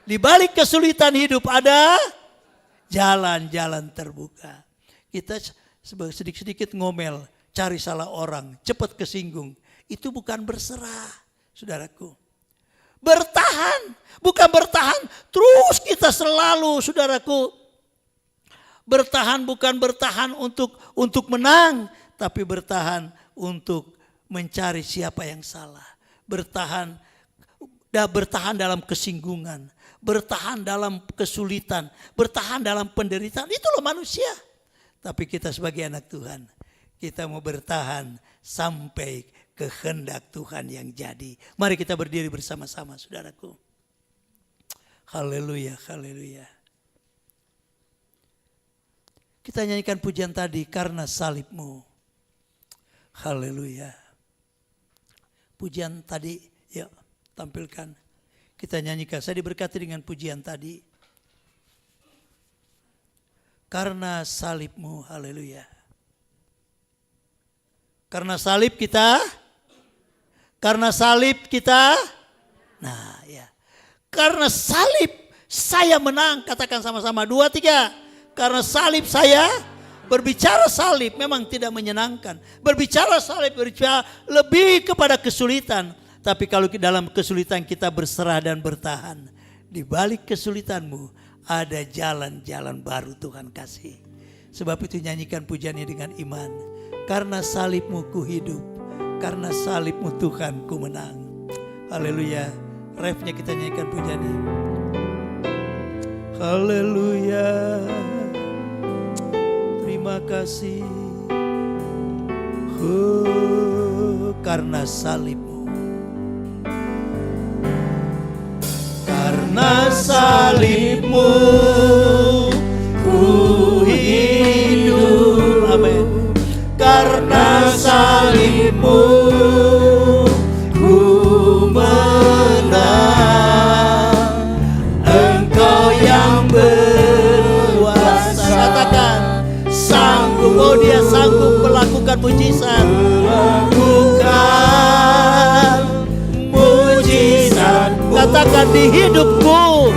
[SPEAKER 2] di balik kesulitan hidup ada jalan-jalan terbuka. Kita sedikit-sedikit ngomel, cari salah orang, cepat kesinggung. Itu bukan berserah, saudaraku. Bertahan, bukan bertahan terus kita selalu, saudaraku. Bertahan bukan bertahan untuk menang, tapi bertahan untuk mencari siapa yang salah. Bertahan dalam kesinggungan, bertahan dalam kesulitan, bertahan dalam penderitaan. Itu loh manusia. Tapi kita sebagai anak Tuhan, kita mau bertahan sampai kehendak Tuhan yang jadi. Mari kita berdiri bersama-sama, saudaraku. Haleluya, haleluya. Kita nyanyikan pujian tadi, karena salibmu. Haleluya. Pujian tadi, ya tampilkan. Kita nyanyikan, saya diberkati dengan pujian tadi. Karena salibmu, haleluya. Karena salib kita, nah ya. Karena salib saya menang, katakan sama-sama 2, 3. Karena salib saya, berbicara salib memang tidak menyenangkan. Berbicara salib berbicara lebih kepada kesulitan. Tapi kalau dalam kesulitan kita berserah dan bertahan, di balik kesulitanmu ada jalan-jalan baru Tuhan kasih. Sebab itu nyanyikan pujiannya dengan iman. Karena salibmu ku hidup, karena salibmu Tuhan ku menang. Haleluya. Refnya kita nyanyikan pujiannya. Haleluya. Terima kasih. Karena salibmu. Karena salibmu ku hidup. Amin. Karena salibmu ku menang. Engkau yang berkuasa. Katakan sanggup. Oh, dia sanggup melakukan mujizat. Melakukan mujizat. Katakan di hidupku.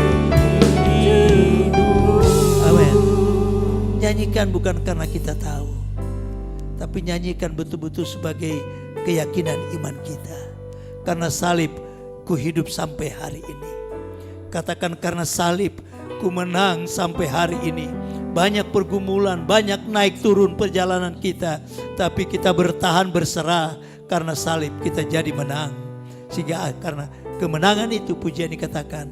[SPEAKER 2] Amin. Nyanyikan bukan karena kita tahu, tapi nyanyikan betul-betul sebagai keyakinan iman kita. Karena salib ku hidup sampai hari ini. Katakan karena salib ku menang sampai hari ini. Banyak pergumulan, banyak naik turun perjalanan kita, tapi kita bertahan berserah. Karena salib kita jadi menang. Sehingga karena kemenangan itu pujian dikatakan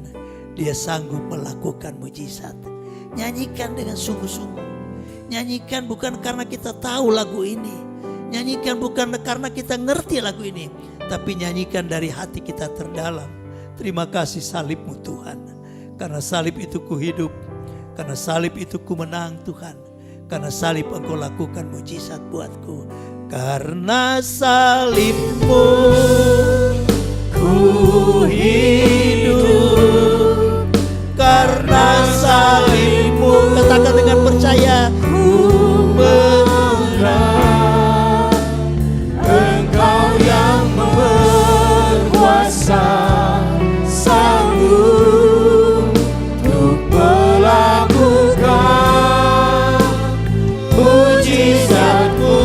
[SPEAKER 2] dia sanggup melakukan mujizat. Nyanyikan dengan sungguh-sungguh. Nyanyikan bukan karena kita tahu lagu ini. Nyanyikan bukan karena kita ngerti lagu ini. Tapi nyanyikan dari hati kita terdalam. Terima kasih salibmu Tuhan. Karena salib itu ku hidup. Karena salib itu ku menang Tuhan. Karena salib engkau lakukan mujizat buatku. Karena salibmu ku hidup. Karena salibmu, katakan dengan percaya, ku menang. Engkau yang berkuasa, sanggup untuk melakukan mujizatmu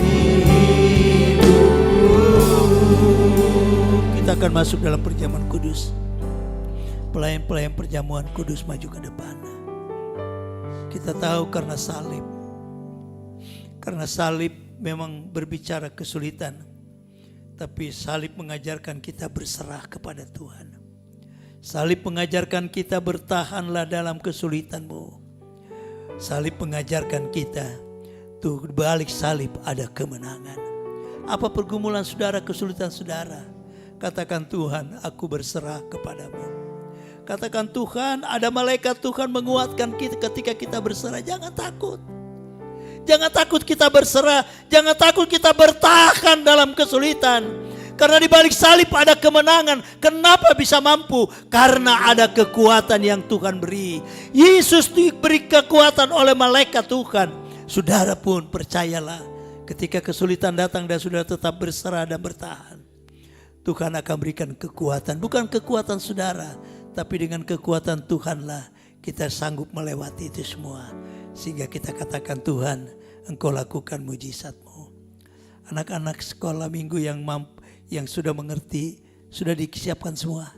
[SPEAKER 2] di hidupku. Kita akan masuk dalam perjamuan kudus. Pelayan-pelayan perjamuan kudus maju ke depan. Kita tahu karena salib. Karena salib memang berbicara kesulitan. Tapi salib mengajarkan kita berserah kepada Tuhan. Salib mengajarkan kita bertahanlah dalam kesulitanmu. Salib mengajarkan kita tuh di balik salib ada kemenangan. Apa pergumulan saudara, kesulitan saudara? Katakan Tuhan, aku berserah kepadamu. Katakan Tuhan, ada malaikat Tuhan menguatkan kita ketika kita berserah. Jangan takut. Jangan takut kita berserah. Jangan takut kita bertahan dalam kesulitan. Karena di balik salib ada kemenangan. Kenapa bisa mampu? Karena ada kekuatan yang Tuhan beri. Yesus diberi kekuatan oleh malaikat Tuhan. Saudara pun percayalah, ketika kesulitan datang dan saudara tetap berserah dan bertahan, Tuhan akan berikan kekuatan. Bukan kekuatan saudara, tapi dengan kekuatan Tuhanlah kita sanggup melewati itu semua. Sehingga kita katakan, Tuhan, Engkau lakukan mujizat-Mu. Anak-anak sekolah minggu yang sudah mengerti, sudah disiapkan semua.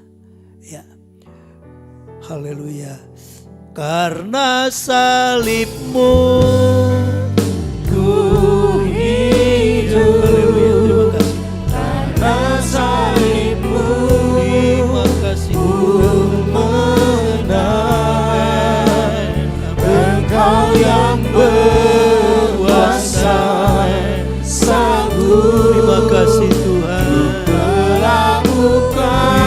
[SPEAKER 2] Ya. Haleluya. Karena salib-Mu ku hidup. Haleluya, terima kasih. Karena salib-Mu, terima kasih. Engkau yang berkuasa, sanggup. Terima kasih Tuhan. Melakukan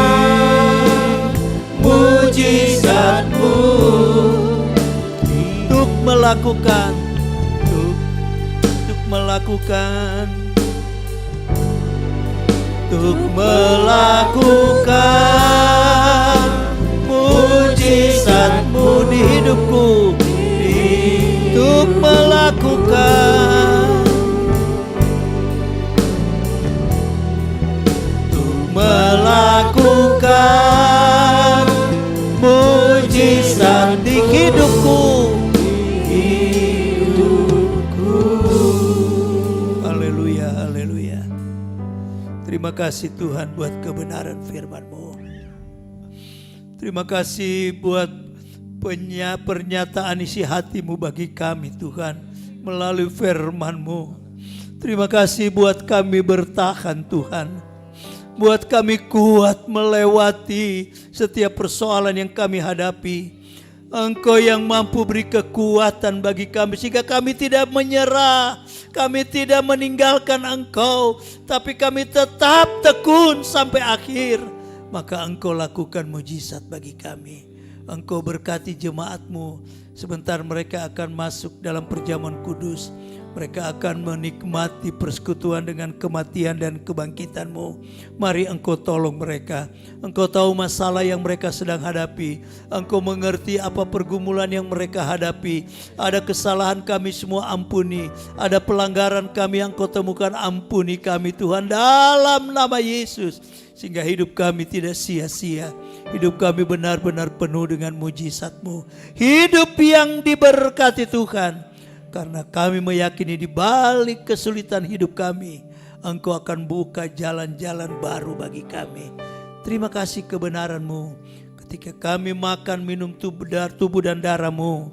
[SPEAKER 2] mujizat-Mu, untuk melakukan mujizat-Mu di hidupku, untuk melakukan mujizat di hidupku. Haleluya, haleluya. Terima kasih Tuhan buat kebenaran firman-Mu. Terima kasih buat pernyataan isi hati-Mu bagi kami Tuhan melalui firman-Mu. Terima kasih buat kami bertahan Tuhan, buat kami kuat melewati setiap persoalan yang kami hadapi. Engkau yang mampu beri kekuatan bagi kami sehingga kami tidak menyerah, kami tidak meninggalkan Engkau, tapi kami tetap tekun sampai akhir. Maka Engkau lakukan mujizat bagi kami. Engkau berkati jemaat-Mu, sebentar mereka akan masuk dalam perjamuan kudus. Mereka akan menikmati persekutuan dengan kematian dan kebangkitan-Mu. Mari Engkau tolong mereka. Engkau tahu masalah yang mereka sedang hadapi. Engkau mengerti apa pergumulan yang mereka hadapi. Ada kesalahan kami semua, ampuni. Ada pelanggaran kami yang Engkau temukan, ampuni kami Tuhan dalam nama Yesus. Sehingga hidup kami tidak sia-sia. Hidup kami benar-benar penuh dengan mujizat-Mu. Hidup yang diberkati Tuhan. Karena kami meyakini di balik kesulitan hidup kami, Engkau akan buka jalan-jalan baru bagi kami. Terima kasih kebenaran-Mu. Ketika kami makan minum tubuh dan darah-Mu,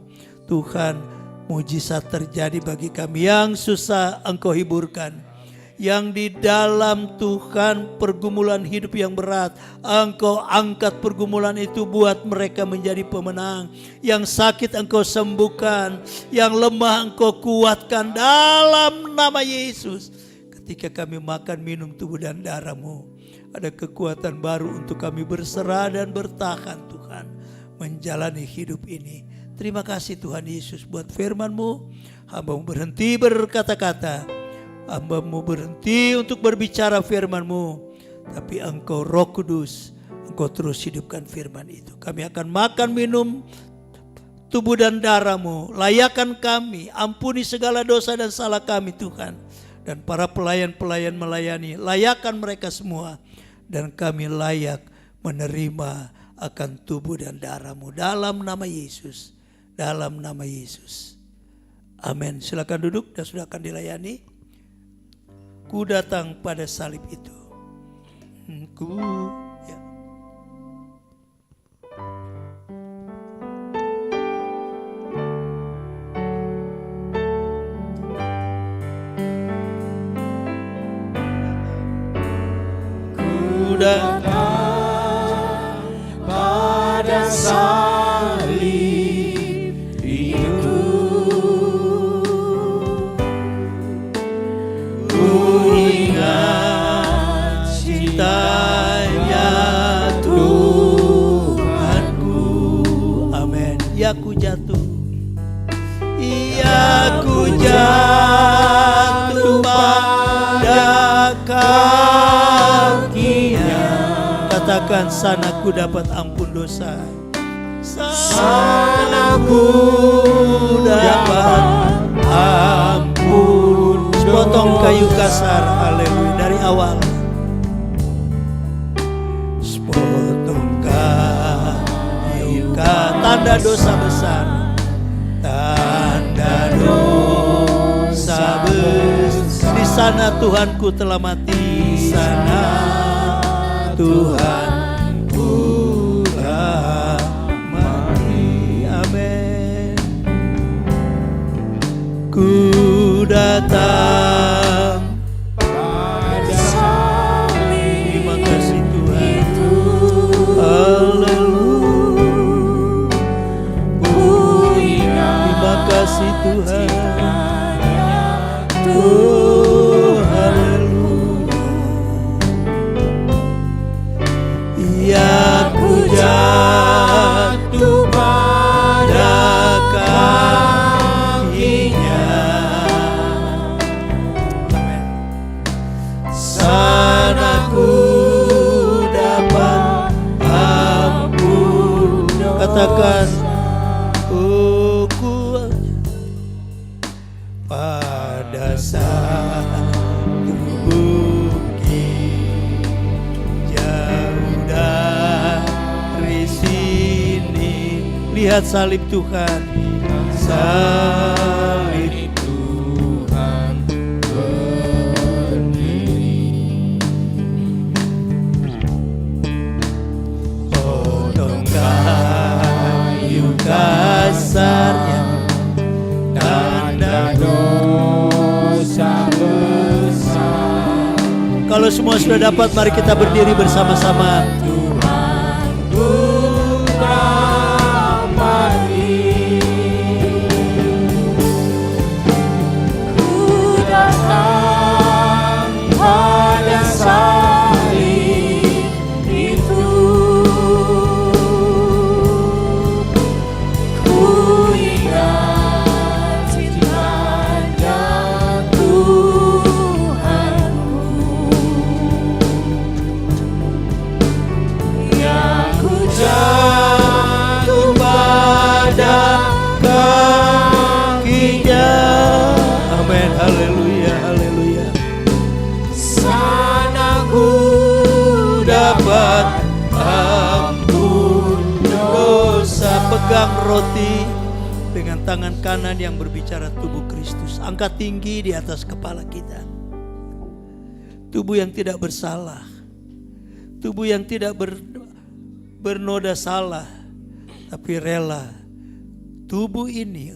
[SPEAKER 2] Tuhan, mujizat terjadi bagi kami. Yang susah Engkau hiburkan. Yang di dalam Tuhan pergumulan hidup yang berat, Engkau angkat pergumulan itu buat mereka menjadi pemenang. Yang sakit Engkau sembuhkan, yang lemah Engkau kuatkan dalam nama Yesus. Ketika kami makan minum tubuh dan darah-Mu, ada kekuatan baru untuk kami berserah dan bertahan Tuhan, menjalani hidup ini. Terima kasih Tuhan Yesus buat firman-Mu. Hamba-Mu berhenti berkata-kata, hamba-Mu berhenti untuk berbicara firman-Mu, tapi Engkau Roh Kudus, Engkau terus hidupkan firman itu. Kami akan makan minum tubuh dan darah-Mu. Layakkan kami, ampuni segala dosa dan salah kami Tuhan. Dan para pelayan-pelayan melayani, layakkan mereka semua. Dan kami layak menerima akan tubuh dan darah-Mu dalam nama Yesus. Dalam nama Yesus. Amin. Silakan duduk dan sudah akan dilayani. Ku datang pada salib itu. Ya. Ku datang pada salib itu. Tanya Tuhanku, amin. Ya ku jatuh, ya ku jatuh pada kakinya. Katakan, sana ku dapat ampun dosa, sana ku dapat ampun. Potong kayu kasar, haleluya, dari awal. Tanda dosa besar, tanda dosa sana Tuhanku telah mati, sana Tuhanku telah mati. Amin. Ku datang pada salib. Terima kasih Tuhan. Haleluya. Terima kasih Tuhan. Oh, haleluya. Ya ku jatuh pada kakinya, sana ku dapat ampun. Katakan, oh ku pada satu bukit jauh dari sini. Lihat salib Tuhan, salib Tuhan berdiri. Potong kayu kasarnya, tanda dosa besar. Kalau semua sudah dapat, mari kita berdiri bersama-sama.
[SPEAKER 3] Ku datang pada salib itu, ku ingat cintanya Tuhanku yang ku jatuh pada
[SPEAKER 2] Kakinya. Amin. Haleluya, haleluya.
[SPEAKER 3] sana ku
[SPEAKER 2] Dapat ampun dosa. Pegang roti dengan tangan kanan yang berbicara tubuh Kristus. Angkat tinggi di atas kepala kita. Tubuh yang tidak bersalah, tubuh yang tidak bernoda salah, tapi rela tubuh ini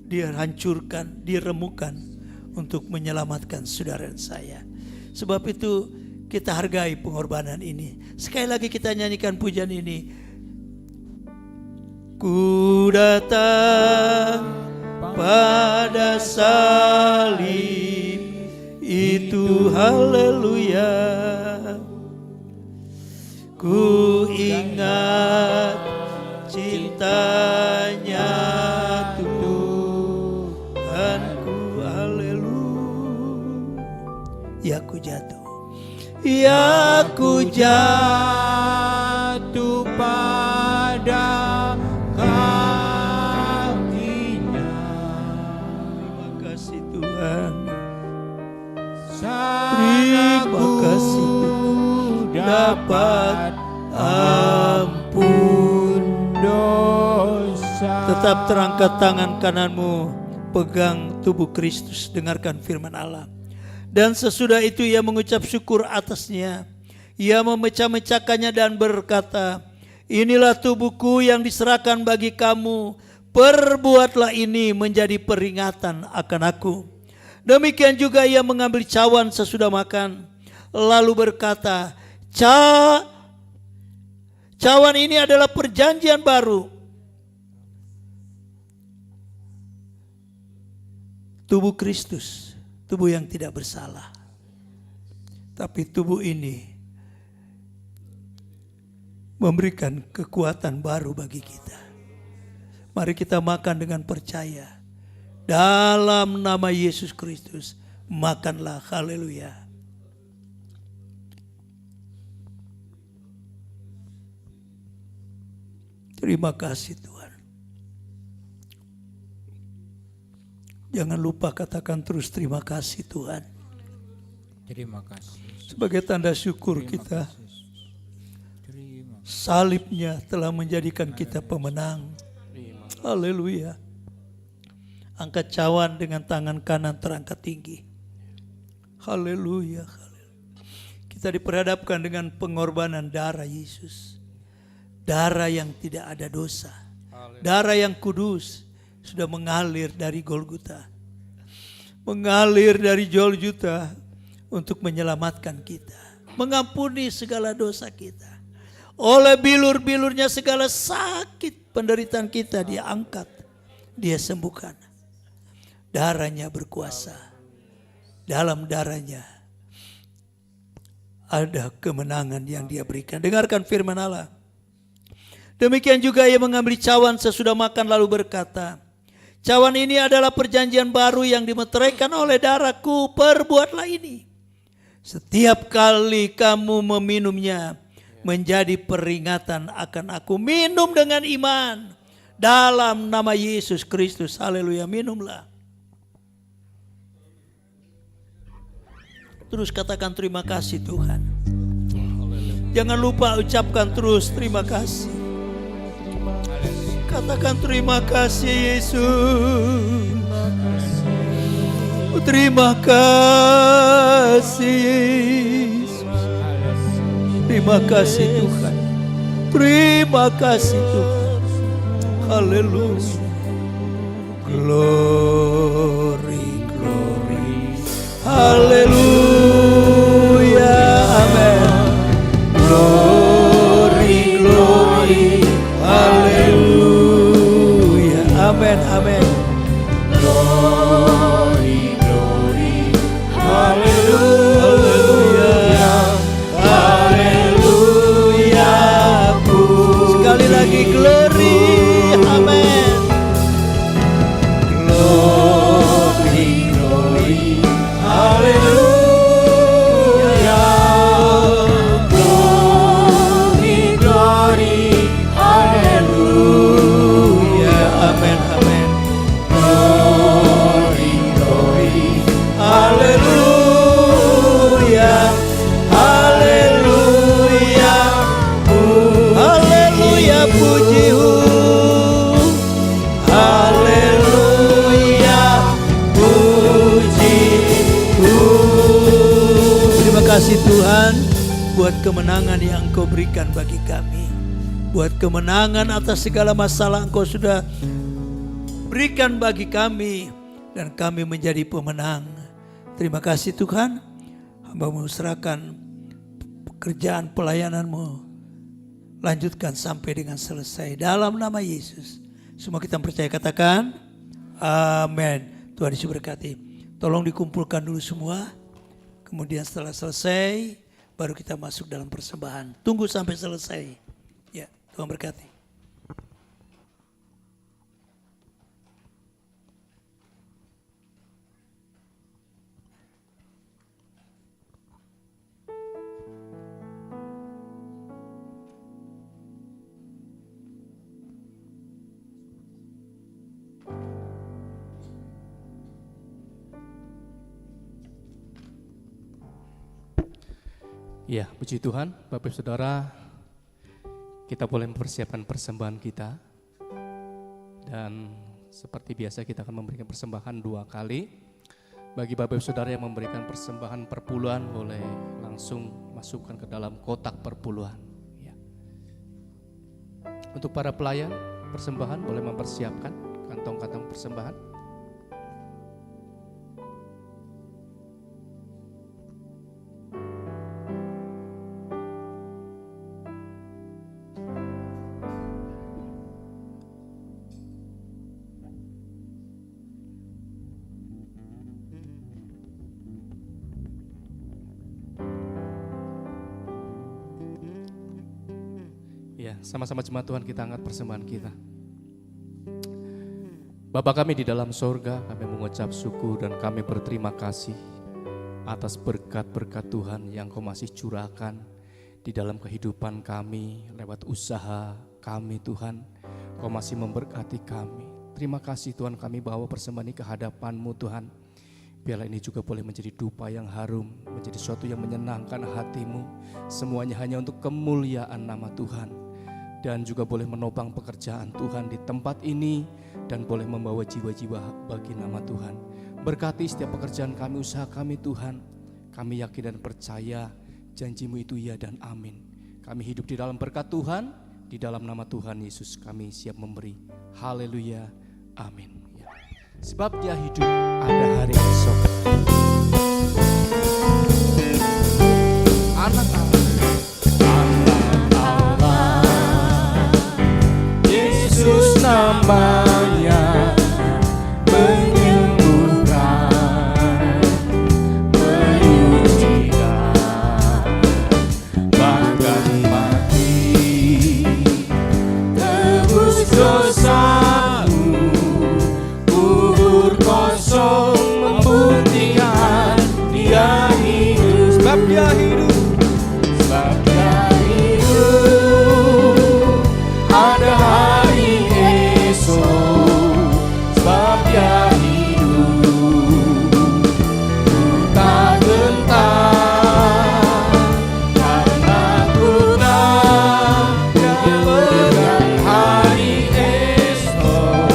[SPEAKER 2] dihancurkan, diremukan untuk menyelamatkan saudara dan saya. Sebab itu kita hargai pengorbanan ini. Sekali lagi kita nyanyikan pujian ini. Ku datang pada salib itu, haleluya. Ku ingat cintanya Tuhanku, haleluya. Ya ku jatuh, ya ku jatuh pada kakinya. Terima kasih Tuhan. Terima kasih Tuhan. Dapat ampun dosa. Tetap terangkat tangan kananmu, pegang tubuh Kristus, dengarkan firman Allah. Dan sesudah itu ia mengucap syukur atasnya. Ia memecah-mecahkannya dan berkata, inilah tubuhku yang diserahkan bagi kamu. Perbuatlah ini menjadi peringatan akan aku. Demikian juga ia mengambil cawan sesudah makan, lalu berkata, cawan ini adalah perjanjian baru. Tubuh Kristus, tubuh yang tidak bersalah. Tapi tubuh ini memberikan kekuatan baru bagi kita. Mari kita makan dengan percaya. Dalam nama Yesus Kristus, makanlah, haleluya. Terima kasih Tuhan. Jangan lupa katakan terus terima kasih Tuhan.
[SPEAKER 4] Terima kasih.
[SPEAKER 2] Sebagai tanda syukur kita, salibnya telah menjadikan kita pemenang. Haleluya. Angkat cawan dengan tangan kanan terangkat tinggi. Haleluya. Kita diperhadapkan dengan pengorbanan darah Yesus. Darah yang tidak ada dosa. Darah yang kudus sudah mengalir dari Golgota. Mengalir dari Golgota untuk menyelamatkan kita. Mengampuni segala dosa kita. Oleh bilur-bilurnya segala sakit penderitaan kita dia angkat. Dia sembuhkan. Darahnya berkuasa. Dalam darahnya ada kemenangan yang dia berikan. Dengarkan firman Allah. Demikian juga ia mengambil cawan sesudah makan lalu berkata, cawan ini adalah perjanjian baru yang dimeteraikan oleh darahku, perbuatlah ini setiap kali kamu meminumnya menjadi peringatan akan aku. Minum dengan iman dalam nama Yesus Kristus. Haleluya, minumlah. Terus katakan terima kasih Tuhan. Jangan lupa ucapkan terus terima kasih. Katakan terima kasih Yesus. Terima kasih Yesus. Terima kasih Tuhan. Terima kasih Tuhan. Haleluya. Glory, glory. Haleluya. Amen. Glory, glory. Haleluya. Amen, amen.
[SPEAKER 3] Glory, glory, haleluya,
[SPEAKER 2] Haleluya. Sekali lagi glory. Amen.
[SPEAKER 3] glory, glory, haleluya, glory, glory, haleluya,
[SPEAKER 2] Amen, amen.
[SPEAKER 3] glory, glory,
[SPEAKER 2] Haleluya. Haleluya. Haleluya, puji-Mu. Haleluya, puji-Mu. Terima kasih Tuhan buat kemenangan yang Engkau berikan bagi kami. Buat kemenangan atas segala masalah Engkau sudah berikan bagi kami. Dan kami menjadi pemenang. Terima kasih Tuhan. Hamba-Mu serahkan pekerjaan pelayanan-Mu. Lanjutkan sampai dengan selesai. Dalam nama Yesus. Semua kita percaya katakan. Amin. Tuhan Yesus berkati. Tolong dikumpulkan dulu semua. Kemudian setelah selesai. Baru kita masuk dalam persembahan. Tunggu sampai selesai. Ya, Tuhan berkati.
[SPEAKER 1] Ya, puji Tuhan, Bapak Ibu Saudara, kita boleh mempersiapkan persembahan kita. Dan seperti biasa kita akan memberikan persembahan 2 kali. Bagi Bapak Ibu Saudara yang memberikan persembahan perpuluhan boleh langsung masukkan ke dalam kotak perpuluhan. Ya. Untuk para pelayan persembahan boleh mempersiapkan kantong-kantong persembahan. Ya, sama-sama jemaat Tuhan kita angkat persembahan kita. Bapa kami di dalam sorga, kami mengucap syukur dan kami berterima kasih atas berkat-berkat Tuhan yang Kau masih curahkan di dalam kehidupan kami lewat usaha kami Tuhan. Kau masih memberkati kami. Terima kasih Tuhan, kami bawa persembahan ini ke hadapan-Mu Tuhan. Biarlah ini juga boleh menjadi dupa yang harum, menjadi sesuatu yang menyenangkan hati-Mu. Semuanya hanya untuk kemuliaan nama Tuhan. Dan juga boleh menopang pekerjaan Tuhan di tempat ini dan boleh membawa jiwa-jiwa bagi nama Tuhan. Berkati setiap pekerjaan kami, usaha kami Tuhan. Kami yakin dan percaya janji-Mu itu ya dan amin. Kami hidup di dalam berkat Tuhan, di dalam nama Tuhan Yesus kami siap memberi. Haleluya, amin. Ya. Sebab Dia hidup, ada hari esok. Anak Allah, Yesus namanya menyembuhkan, menyucikan, bahkan mati, tebus dosamu, kubur kosong membuktikan Dia hidup. Sebab Dia hidup, sebab Dia hidup, ada hari esok. Sebab Dia hidup, ku tak gentar, karena ku tahu Dia pegang hari esok.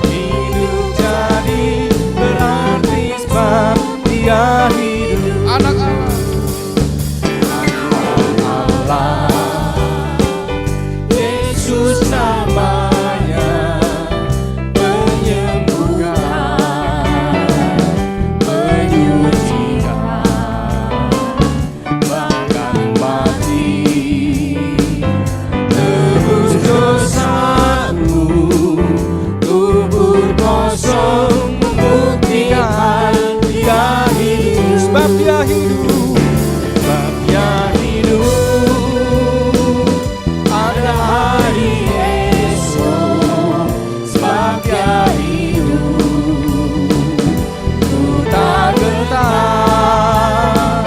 [SPEAKER 1] Hidup jadi berarti sebab Dia hidup. Anak Allah, Yesus namanya menyembuhkan, menyucikan, bahkan mati, tebus dosamu, kubur kosong membuktikan Dia hidup. Sebab Dia hidup, sebab Dia hidup, ada hari esok. Sebab Dia hidup, ku tak gentar,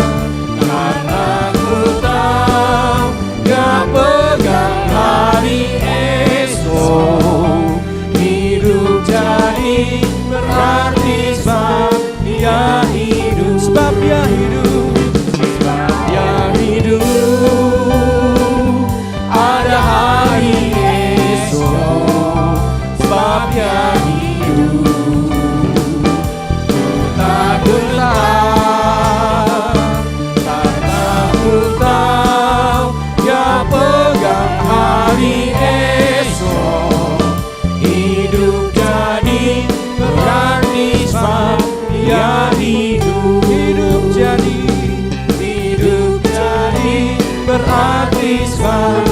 [SPEAKER 1] karena ku tahu Dia pegang hari esok. Hidup jadi berarti sebab Dia hidup. Sebab Dia hidup, sebab Dia hidup, ada hari esok. Sebab Dia hidup, ku tak gentar, karena ku tahu Dia pegang hari esok. Hidup jadi berarti sebab Dia hidup. Hidup jadi berarti sebab